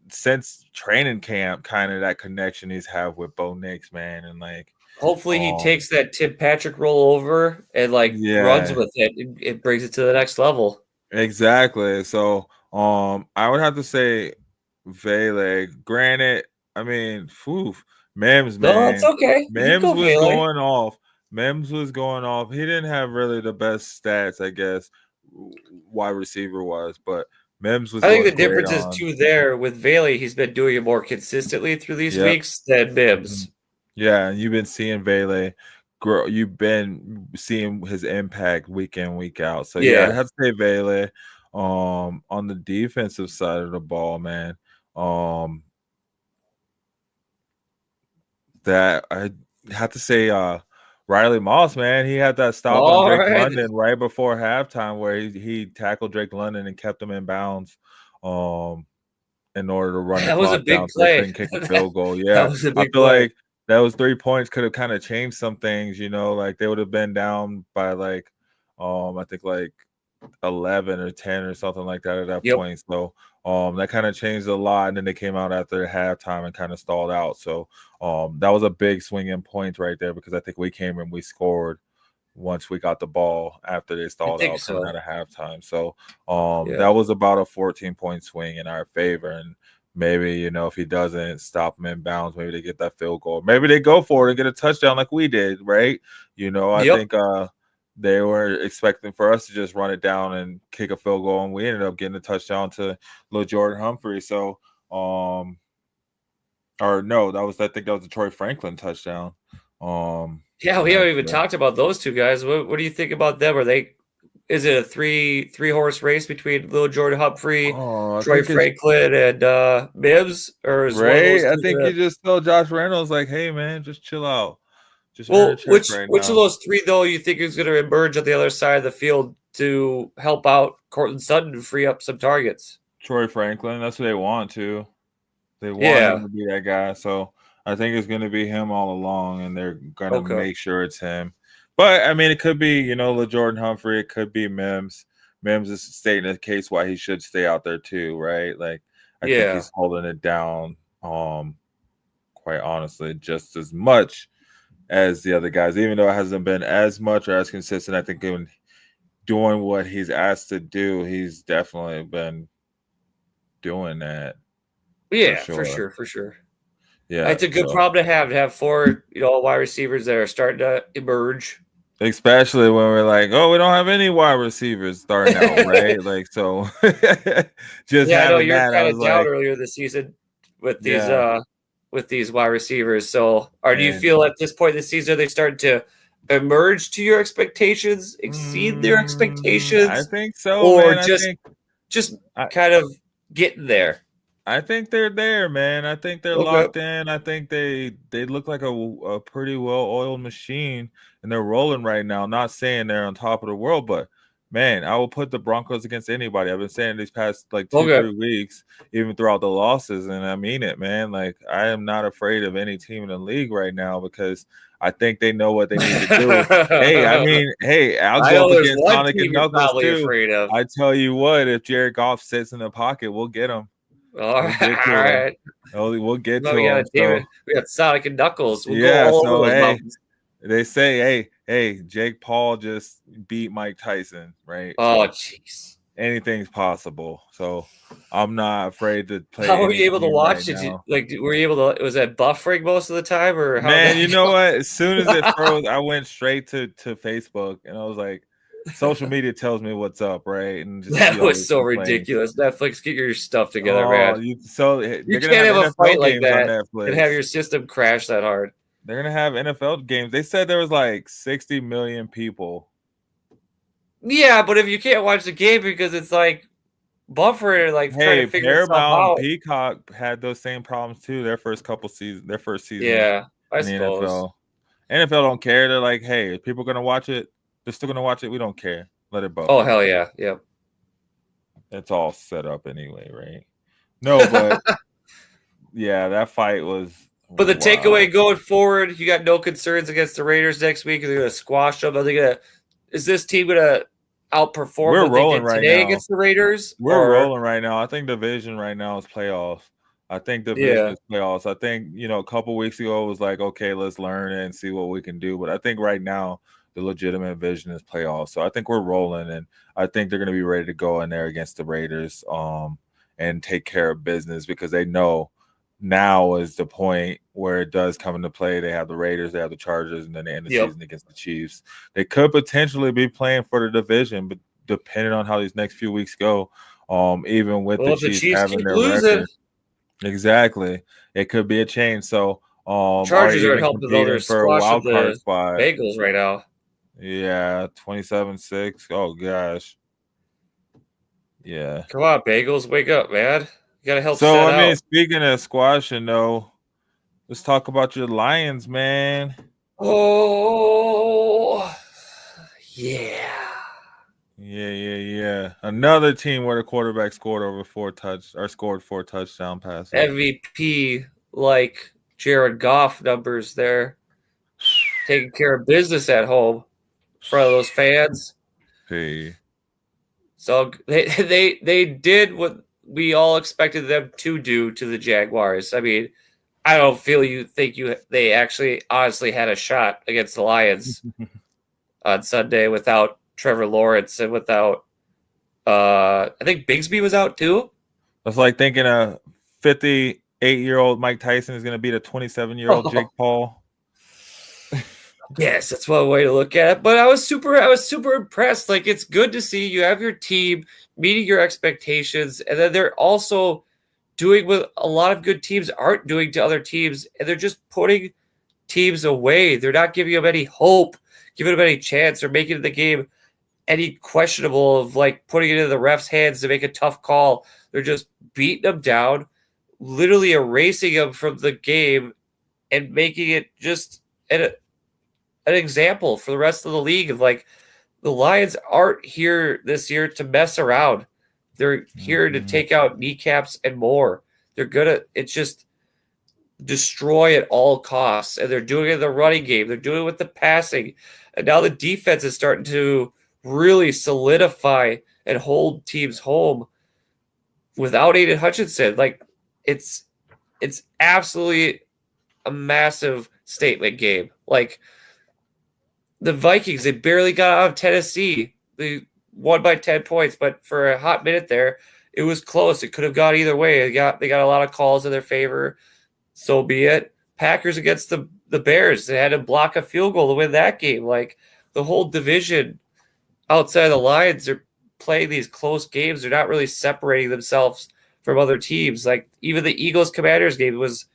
since training camp, kind of that connection he's have with Bo Nix, man. And like, Hopefully he takes that Tim Patrick role over and like runs yeah, with it. It brings it to the next level. exactly. So, I would have to say Vele. Granted, I mean, Mims, No, that's man, okay. You can Mims go was Vele. going off. Mims was going off. He didn't have really the best stats, I guess, wide receiver was, but Mims was I think the going great difference is on. too there with Vele. He's been doing it more consistently through these Yep. weeks than Mims. Yeah, and you've been seeing Vele grow. You've been seeing his impact week in, week out. So yeah, I have to say Vele. On the defensive side of the ball, man. That I have to say, Riley Moss, man, he had that stop on Drake London right before halftime where he tackled Drake London and kept him in bounds. In order to run the clock down so they couldn't kick a field goal. Yeah, was a I big feel play. like those 3 points could have kind of changed some things, like they would have been down by like, I think like 11 or 10 or something like that at that point. So that kind of changed a lot. And then they came out after halftime and kind of stalled out. So that was a big swinging point right there because I think we came and we scored once we got the ball after they stalled out coming out of halftime. So that was about a 14-point swing in our favor. And maybe, if he doesn't stop them in bounds, maybe they get that field goal. Maybe they go for it and get a touchdown like we did, right? I think they were expecting for us to just run it down and kick a field goal, and we ended up getting a touchdown to Lil Jordan Humphrey. So I think that was a Troy Franklin touchdown. Yeah, we haven't even talked about those two guys. What do you think about them? Is it a three horse race between Lil Jordan Humphrey, Troy Franklin, and Mims? Or is Ray? I think you just told Josh Reynolds, like, hey man, just chill out. Which of those three though you think is going to emerge on the other side of the field to help out Cortland Sutton to free up some targets? Troy Franklin. That's what they want to. They want him to be that guy. So I think it's going to be him all along, and they're going to make sure it's him. But, I mean, it could be, LaJordan Humphrey. It could be Mims. Mims is stating a case why he should stay out there too, right? Like, I think he's holding it down, quite honestly, just as much as the other guys, even though it hasn't been as much or as consistent. I think in doing what he's asked to do, he's definitely been doing that. Yeah, for sure. Yeah, it's a good problem to have 4, wide receivers that are starting to emerge. Especially when we're like, oh, we don't have any wide receivers starting out, right? Like, so just I know having you're that, kind of down earlier this season with these wide receivers. So, do you feel at this point in the season they starting to emerge to your expectations, exceed their expectations? I think so, or man. just kind of getting there. I think they're there, man. I think they're locked in. I think they look like a pretty well-oiled machine, and they're rolling right now. Not saying they're on top of the world, but man, I will put the Broncos against anybody. I've been saying these past 2-3 weeks, even throughout the losses, and I mean it, man. Like, I am not afraid of any team in the league right now because I think they know what they need to do. I'll go up against Sonic and Knuckles too. I tell you what, if Jared Goff sits in the pocket, we'll get him. All right. We'll get to him. We got Sonic and Knuckles. We'll go all over those mountains. They say, hey, Jake Paul just beat Mike Tyson, right? Oh, jeez. Anything's possible. So I'm not afraid to play. How were you able to watch it? Were you able to? Was that buffering most of the time, or man? You know what? As soon as it froze, I went straight to Facebook, and I was like, social media tells me what's up, right? And just that was so ridiculous. Netflix, get your stuff together, man. You can't have a fight like that and have your system crash that hard. They're gonna have NFL games. They said there was like 60 million people Yeah, but if you can't watch the game because it's like buffering, like trying Hey, to figure itself Paramount and out. Peacock had those same problems too. Their first season Yeah, I in the suppose. NFL. NFL don't care. They're like, hey, if people are gonna watch it, they're still gonna watch it. We don't care. Let it Oh buffer. hell yeah, yep. It's all set up anyway, right? No, but yeah, that fight was But the wild. takeaway going forward, you got no concerns against the Raiders next week. They're going to squash them. Are they going to? Is this team going to outperform We're what they rolling did right today now. against the Raiders? We're Or rolling right now. I think division right now is playoffs. I think division yeah, is playoffs. I think, a couple weeks ago it was like, okay, let's learn it and see what we can do. But I think right now the legitimate vision is playoffs. So I think we're rolling, and I think they're going to be ready to go in there against the Raiders and take care of business, because they know now is the point where it does come into play. They have the Raiders, they have the Chargers, and then they end the Yep. season against the Chiefs. They could potentially be playing for the division, but depending on how these next few weeks go, even with well, the if the Chiefs Chiefs having keep their losing, record, exactly, it could be a change. So, or Chargers aren't even helping though. They're competing for a squashing wild card the spot. Bengals right now. Yeah, 27-6. Oh gosh, yeah. Come on, Bengals, wake up, man! You got to help So set I mean, out. speaking of squashing, though, let's talk about your Lions, man. Oh, yeah. Yeah. Another team where the quarterback scored scored 4 touchdown passes. MVP like Jared Goff numbers there, taking care of business at home in front of those fans. Hey. So they did what we all expected them to do to the Jaguars. I mean, I don't feel they actually honestly had a shot against the Lions on Sunday without Trevor Lawrence and without I think Bigsby was out too. It's like thinking a 58-year-old Mike Tyson is going to beat a 27-year-old Jake Paul. Yes, that's one way to look at it. But I was super impressed. Like, it's good to see you have your team meeting your expectations, and then they're also doing what a lot of good teams aren't doing to other teams, and they're just putting teams away. They're not giving them any hope, giving them any chance, or making the game any questionable of like putting it in the ref's hands to make a tough call. They're just beating them down, literally erasing them from the game, and making it just an example for the rest of the league of like the Lions aren't here this year to mess around. They're here to take out kneecaps and more. They're gonna it's just destroy at all costs. And they're doing it in the running game. They're doing it with the passing. And now the defense is starting to really solidify and hold teams home without Aiden Hutchinson. Like it's absolutely a massive statement game. Like the Vikings, they barely got out of Tennessee. They won by 10 points, but for a hot minute there, it was close. It could have gone either way. They got a lot of calls in their favor. So be it. Packers against the Bears. They had to block a field goal to win that game. Like the whole division outside of the Lions are playing these close games. They're not really separating themselves from other teams. Like even the Eagles Commanders game was,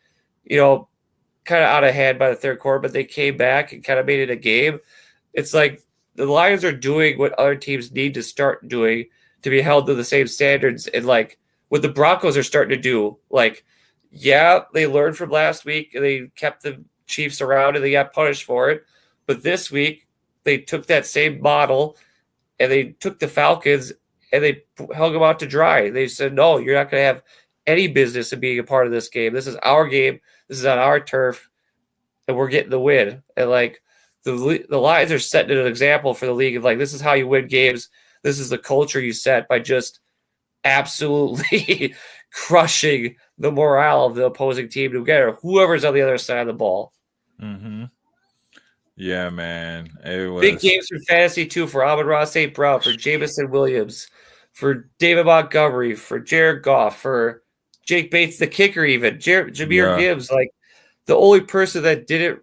kind of out of hand by the third quarter, but they came back and kind of made it a game. It's like the Lions are doing what other teams need to start doing to be held to the same standards. And like what the Broncos are starting to do, like, yeah, they learned from last week and they kept the Chiefs around and they got punished for it. But this week they took that same model and they took the Falcons and they hung them out to dry. They said, no, you're not going to have any business in being a part of this game. This is our game. This is on our turf, and we're getting the win. And like the Lions are setting an example for the league of like this is how you win games. This is the culture you set by just absolutely crushing the morale of the opposing team, no matter whoever's on the other side of the ball. Mm-hmm. Yeah, man. It was Big games for fantasy too for Amon-Ra St. Brown, for Jameson Williams, for David Montgomery, for Jared Goff, for Jake Bates, the kicker, even Jahmyr Gibbs. Like the only person that didn't,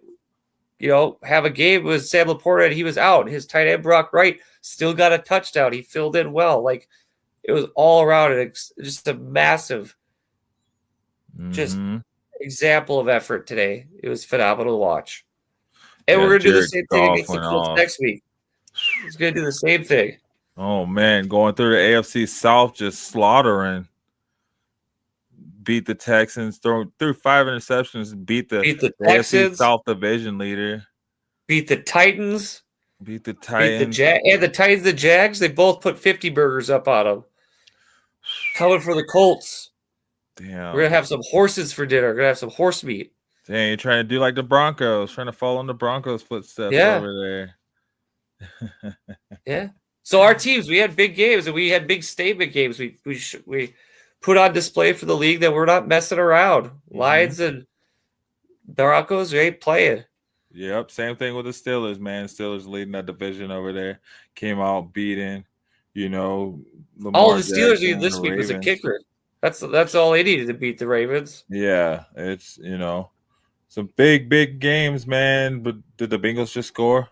have a game was Sam Laporta, and he was out. His tight end Brock Wright still got a touchdown. He filled in well. Like it was all around it. Just a massive, just example of effort today. It was phenomenal to watch. And we're gonna do the same thing against the Colts next week. It's gonna do the same thing. Oh man, going through the AFC South, just slaughtering. Beat the Texans, threw 5 interceptions, beat the AFC Texans, South division leader, beat the Titans, beat the beat the Titans. the Titans, the Jags. They both put 50 burgers up on them. Coming for the Colts. Damn. We're gonna have some horses for dinner. We're gonna have some horse meat. Dang, you're trying to do like the Broncos, trying to follow in the Broncos' footsteps Yeah. over there. Yeah. So our teams, we had big games and we had big statement games. We put on display for the league that we're not messing around. Lions and Broncos, they ain't playing. Yep, same thing with the Steelers, man. Steelers leading that division over there. Came out beating, Lamar All the Steelers Jackson needed and this the week was a Ravens. kicker. That's all they needed to beat the Ravens. Yeah, it's some big games, man. But did the Bengals just score?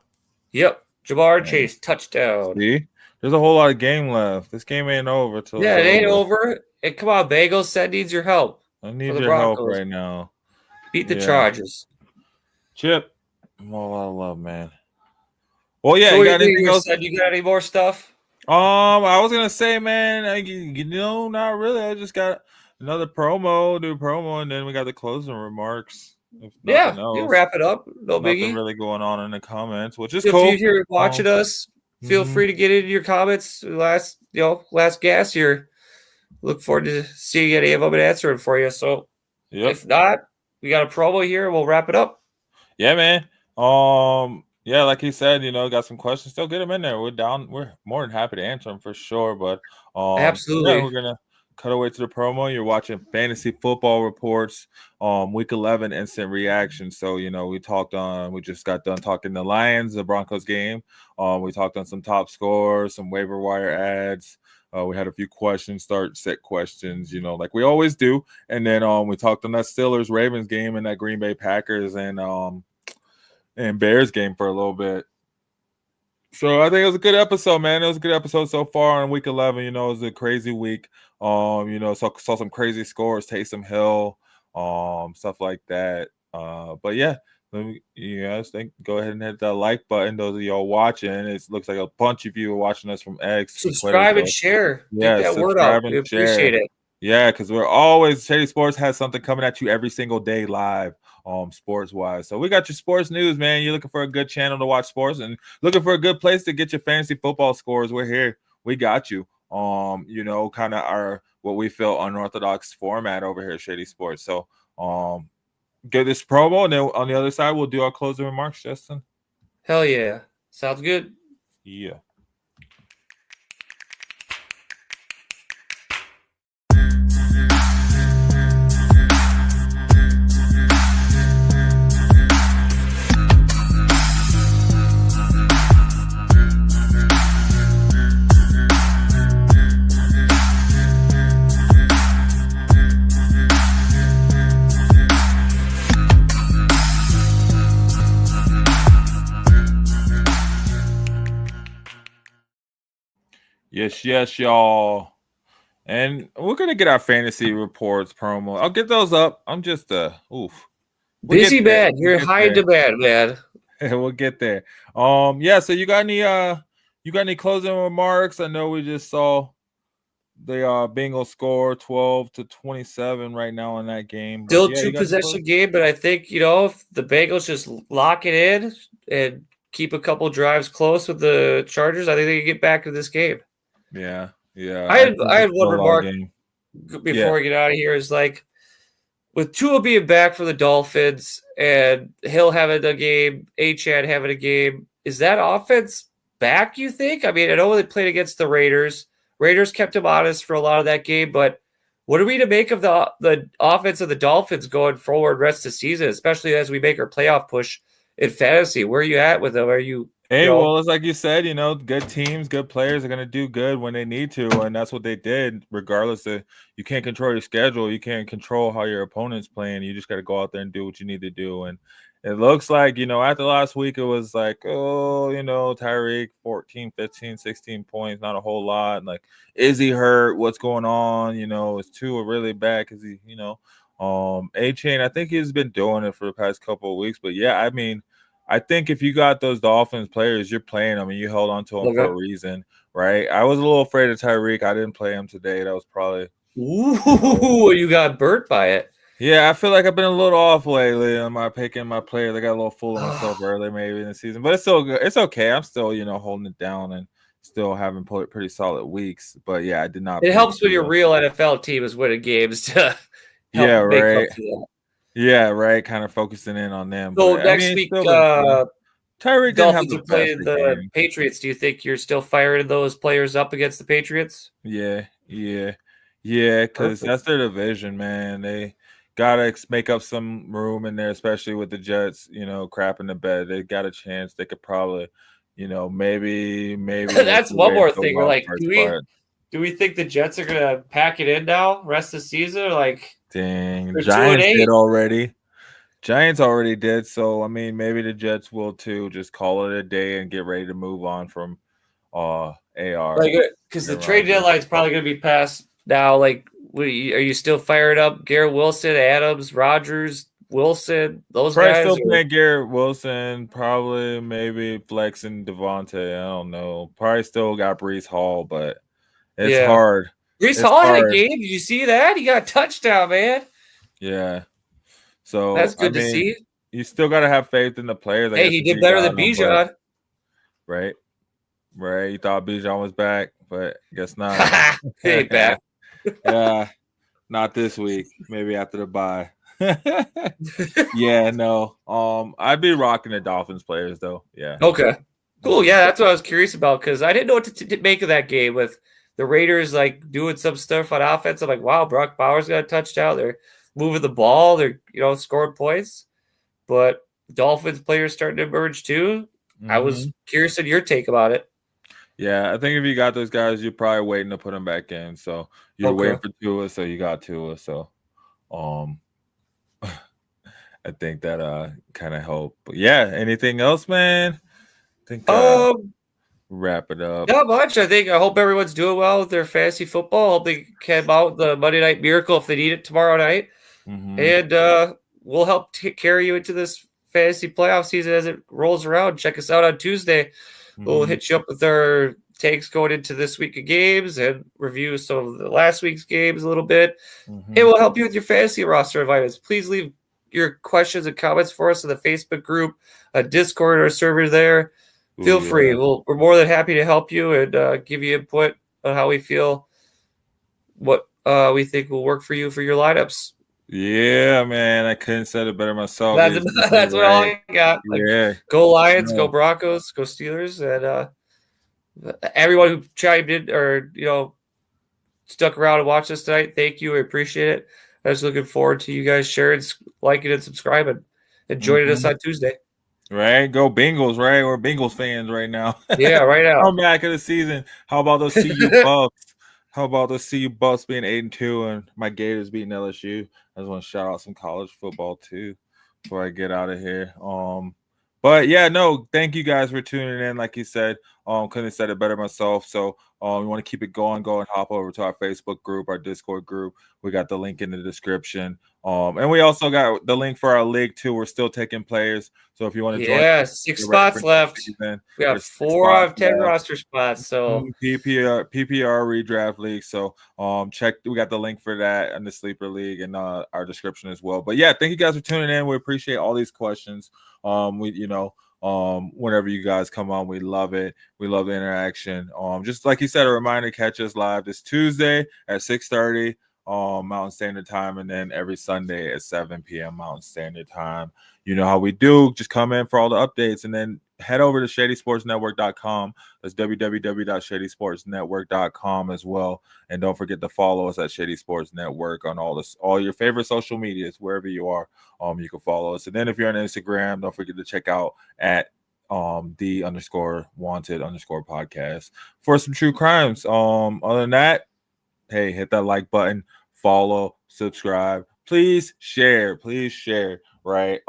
Yep. Jamar Chase, touchdown. See? There's a whole lot of game left. This game ain't over till Yeah, it's it ain't over. over. And come on, Bagels, that needs your help. I need the your help Broncos. right now. Beat the Yeah. Chargers. Chip. A lot of love, man. Well, yeah, So you got anything else? You got any more stuff? I was gonna say, man, not really. I just got another new promo, and then we got the closing remarks. If Yeah, nothing else, you wrap it up. No nothing biggie. really going on in the comments, which is If cool. you're here watching us, feel mhm. free to get into your comments. Last gas here. Look forward to seeing any of them and answering for you. So if not, we got a promo here. We'll wrap it up. Yeah, man. Yeah, like he said, got some questions. Still get them in there. We're down. We're more than happy to answer them for sure. But Absolutely. yeah, we're gonna cut away to the promo. You're watching Fantasy Football Reports, Week 11 instant reaction. So we just got done talking the Lions, the Broncos game. We talked on some top scores, some waiver wire ads. We had a few questions, set questions, like we always do. And then we talked on that Steelers Ravens game and that Green Bay Packers and Bears game for a little bit. So I think it was a good episode, man. It was a good episode so far on week 11. It was a crazy week. Saw some crazy scores, Taysom Hill, stuff like that. But yeah, you guys go ahead and hit that like button. Those of y'all watching, it looks like a bunch of you are watching us from X. Subscribe and share. Yeah, get that word out. We appreciate it. Yeah, because we're always Shady Sports has something coming at you every single day live, sports wise. So we got your sports news, man. You're looking for a good channel to watch sports and looking for a good place to get your fantasy football scores. We're here. We got you. Kind of our what we feel unorthodox format over here at Shady Sports. So get this promo, and then on the other side we'll do our closing remarks, Justin. Hell yeah. Sounds good. Yeah. Yes, y'all. And we're gonna get our fantasy reports promo. I'll get those up. I'm just busy man. You're high demand, man. We'll get there. Yeah. So you got any closing remarks? I know we just saw the Bengals score 12-27 right now in that game. Still two possession game, but I think if the Bengals just lock it in and keep a couple drives close with the Chargers, I think they can get back to this game. Yeah. I had one remark before we get out of here is like with Tua being back for the Dolphins and Hill having a game, Achane having a game, is that offense back, you think? I mean, I know they played against the Raiders. Raiders kept him honest for a lot of that game, but what are we to make of the offense of the Dolphins going forward rest of the season, especially as we make our playoff push in fantasy? Where are you at with them? Are you well, it's like you said, good teams, good players are going to do good when they need to, and that's what they did, regardless of you can't control your schedule. You can't control how your opponent's playing. You just got to go out there and do what you need to do. And it looks like, after last week, it was like, Tyreek, 14, 15, 16 points, not a whole lot. Like, is he hurt? What's going on? Is Tua really bad? Because Achane, I think he's been doing it for the past couple of weeks. But, yeah, I mean, I think if you got those Dolphins players, you're playing them and you held on to them for a reason, right? I was a little afraid of Tyreek. I didn't play him today. That was probably You got burnt by it. Yeah, I feel like I've been a little off lately on my picking my players. I got a little full of myself early maybe in the season, but it's still good. It's okay. I'm still, holding it down and still having pretty solid weeks. But yeah, I did not. It helps when your real NFL team is winning games to help make right. up for that. Yeah, right. Kind of focusing in on them. So but, next week, Tyreek Dolphins are playing the Patriots. Do you think you're still firing those players up against the Patriots? Yeah. Because that's their division, man. They gotta make up some room in there, especially with the Jets. Crap in the bed. They got a chance. They could probably, maybe. That's one more thing. We're like, do we think the Jets are gonna pack it in now, rest of the season? Dang, Giants did already. Giants already did. So I mean, maybe the Jets will too. Just call it a day and get ready to move on from AR. Because the trade deadline is probably gonna be passed now. Are you still fired up? Garrett Wilson, Adams, Rodgers, Wilson, those probably guys. Still playing Garrett Wilson, probably maybe flexing Devontae. I don't know. Probably still got Breece Hall, but it's hard. Breece Hall had a game. Did you see that? He got a touchdown, man. Yeah. So that's good to see. You still got to have faith in the players. Hey, he did better than Bijan. Right. You thought Bijan was back, but I guess not. He ain't back. Yeah. Not this week. Maybe after the bye. Yeah, no. I'd be rocking the Dolphins players though. Yeah. Okay. Cool. Yeah, that's what I was curious about because I didn't know what to make of that game with the Raiders doing some stuff on offense. I'm like, wow, Brock Bowers got a touchdown. They're moving the ball. They're scoring points. But Dolphins players starting to emerge too. I was curious in your take about it. Yeah, I think if you got those guys, you're probably waiting to put them back in. So you're waiting for Tua, so you got Tua. So I think that kind of helped. But yeah, anything else, man? I think wrap it up. Not much. I hope everyone's doing well with their fantasy football. I hope they came out the Monday Night Miracle if they need it tomorrow night. And we'll help carry you into this fantasy playoff season as it rolls around. Check us out on Tuesday. We'll hit you up with our takes going into this week of games and review some of the last week's games a little bit. It will help you with your fantasy roster items. Please leave your questions and comments for us in the Facebook group, Discord, or server there. Feel free. We're more than happy to help you and give you input on how we feel, what we think will work for you for your lineups. Yeah, man. I couldn't say it better myself. That's what all I got. Go Lions, go Broncos, go Steelers, and everyone who chimed in or stuck around and watched us tonight. Thank you. I appreciate it. I was looking forward to you guys sharing, liking, and subscribing, and joining us on Tuesday. Right, go Bengals! Right, we're Bengals fans right now. Yeah, right now. Come back of the season. How about those CU Bucks? How about those CU Bucks being 8-2 and my Gators beating LSU? I just want to shout out some college football too before I get out of here. But yeah, no, thank you guys for tuning in. Like you said, couldn't have said it better myself. So we want to keep it going. Go and hop over to our Facebook group, our Discord group. We got the link in the description. And we also got the link for our league too. We're still taking players. So if you want to join, 6 spots left. We got 4 out of 10 roster spots. So PPR redraft league. So check. We got the link for that and the sleeper league in our description as well. But yeah, thank you guys for tuning in. We appreciate all these questions. Whenever you guys come on, we love it. We love the interaction. Just like you said, a reminder, catch us live this Tuesday at 6:30 Mountain Standard Time, and then every Sunday at 7 p.m. Mountain Standard Time. You know how we do. Just come in for all the updates, and then head over to shadysportsnetwork.com. That's www.shadysportsnetwork.com as well. And don't forget to follow us at Shady Sports Network on all your favorite social medias, wherever you are. You can follow us. And then if you're on Instagram, don't forget to check out at the_wanted_podcast for some true crimes. Other than that, hey, hit that like button, follow, subscribe. Please share. Right.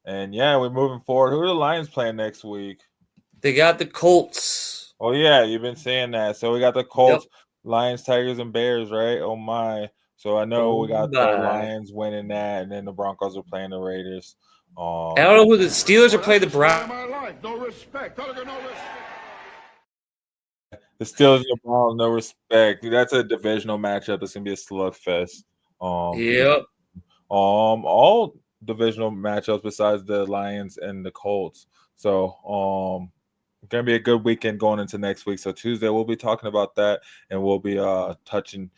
And yeah, we're moving forward. Who are the Lions playing next week? They got the Colts. Oh yeah, you've been saying that. So we got the Colts, Lions, Tigers, and Bears, right? Oh my. So I know we got the Lions winning that, and then the Broncos are playing the Raiders. I don't know who the Steelers are playing the Browns. No respect. No respect. The Steelers and the Browns, no respect. That's a divisional matchup. It's gonna be a slugfest. Yep. All divisional matchups besides the Lions and the Colts. So gonna be a good weekend going into next week. So Tuesday we'll be talking about that, and we'll be catching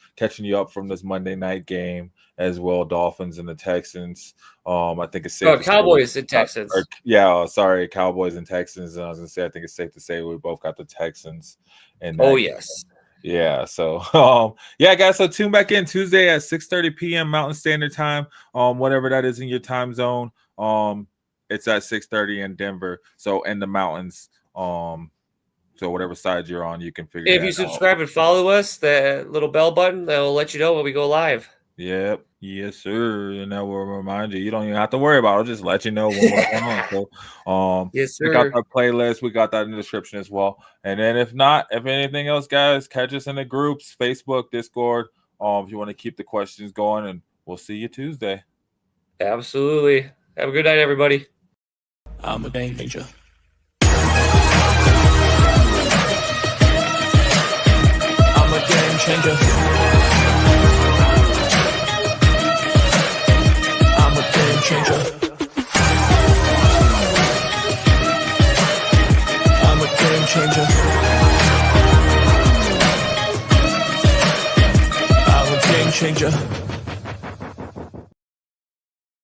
you up from this Monday night game as well. Dolphins and the Texans. I think it's safe. Cowboys and Texans. Sorry, Cowboys and Texans. I was gonna say I think it's safe to say we both got the Texans. And yes. Yeah. So guys. So tune back in Tuesday at 6:30 p.m. Mountain Standard Time. Whatever that is in your time zone. It's at 6:30 in Denver. So in the mountains. So whatever side you're on, you can figure. If you subscribe and follow us, the little bell button that will let you know when we go live. Yep. Yes, sir. And that will remind you. You don't even have to worry about it. I'll just let you know when we're going on. So, yes, sir. We got that playlist. We got that in the description as well. And then if anything else, guys, catch us in the groups, Facebook, Discord. If you want to keep the questions going, and we'll see you Tuesday. Absolutely. Have a good night, everybody. I'm a game changer. I'm a game changer. I'm a game changer. I'm a game changer. I'm a game changer.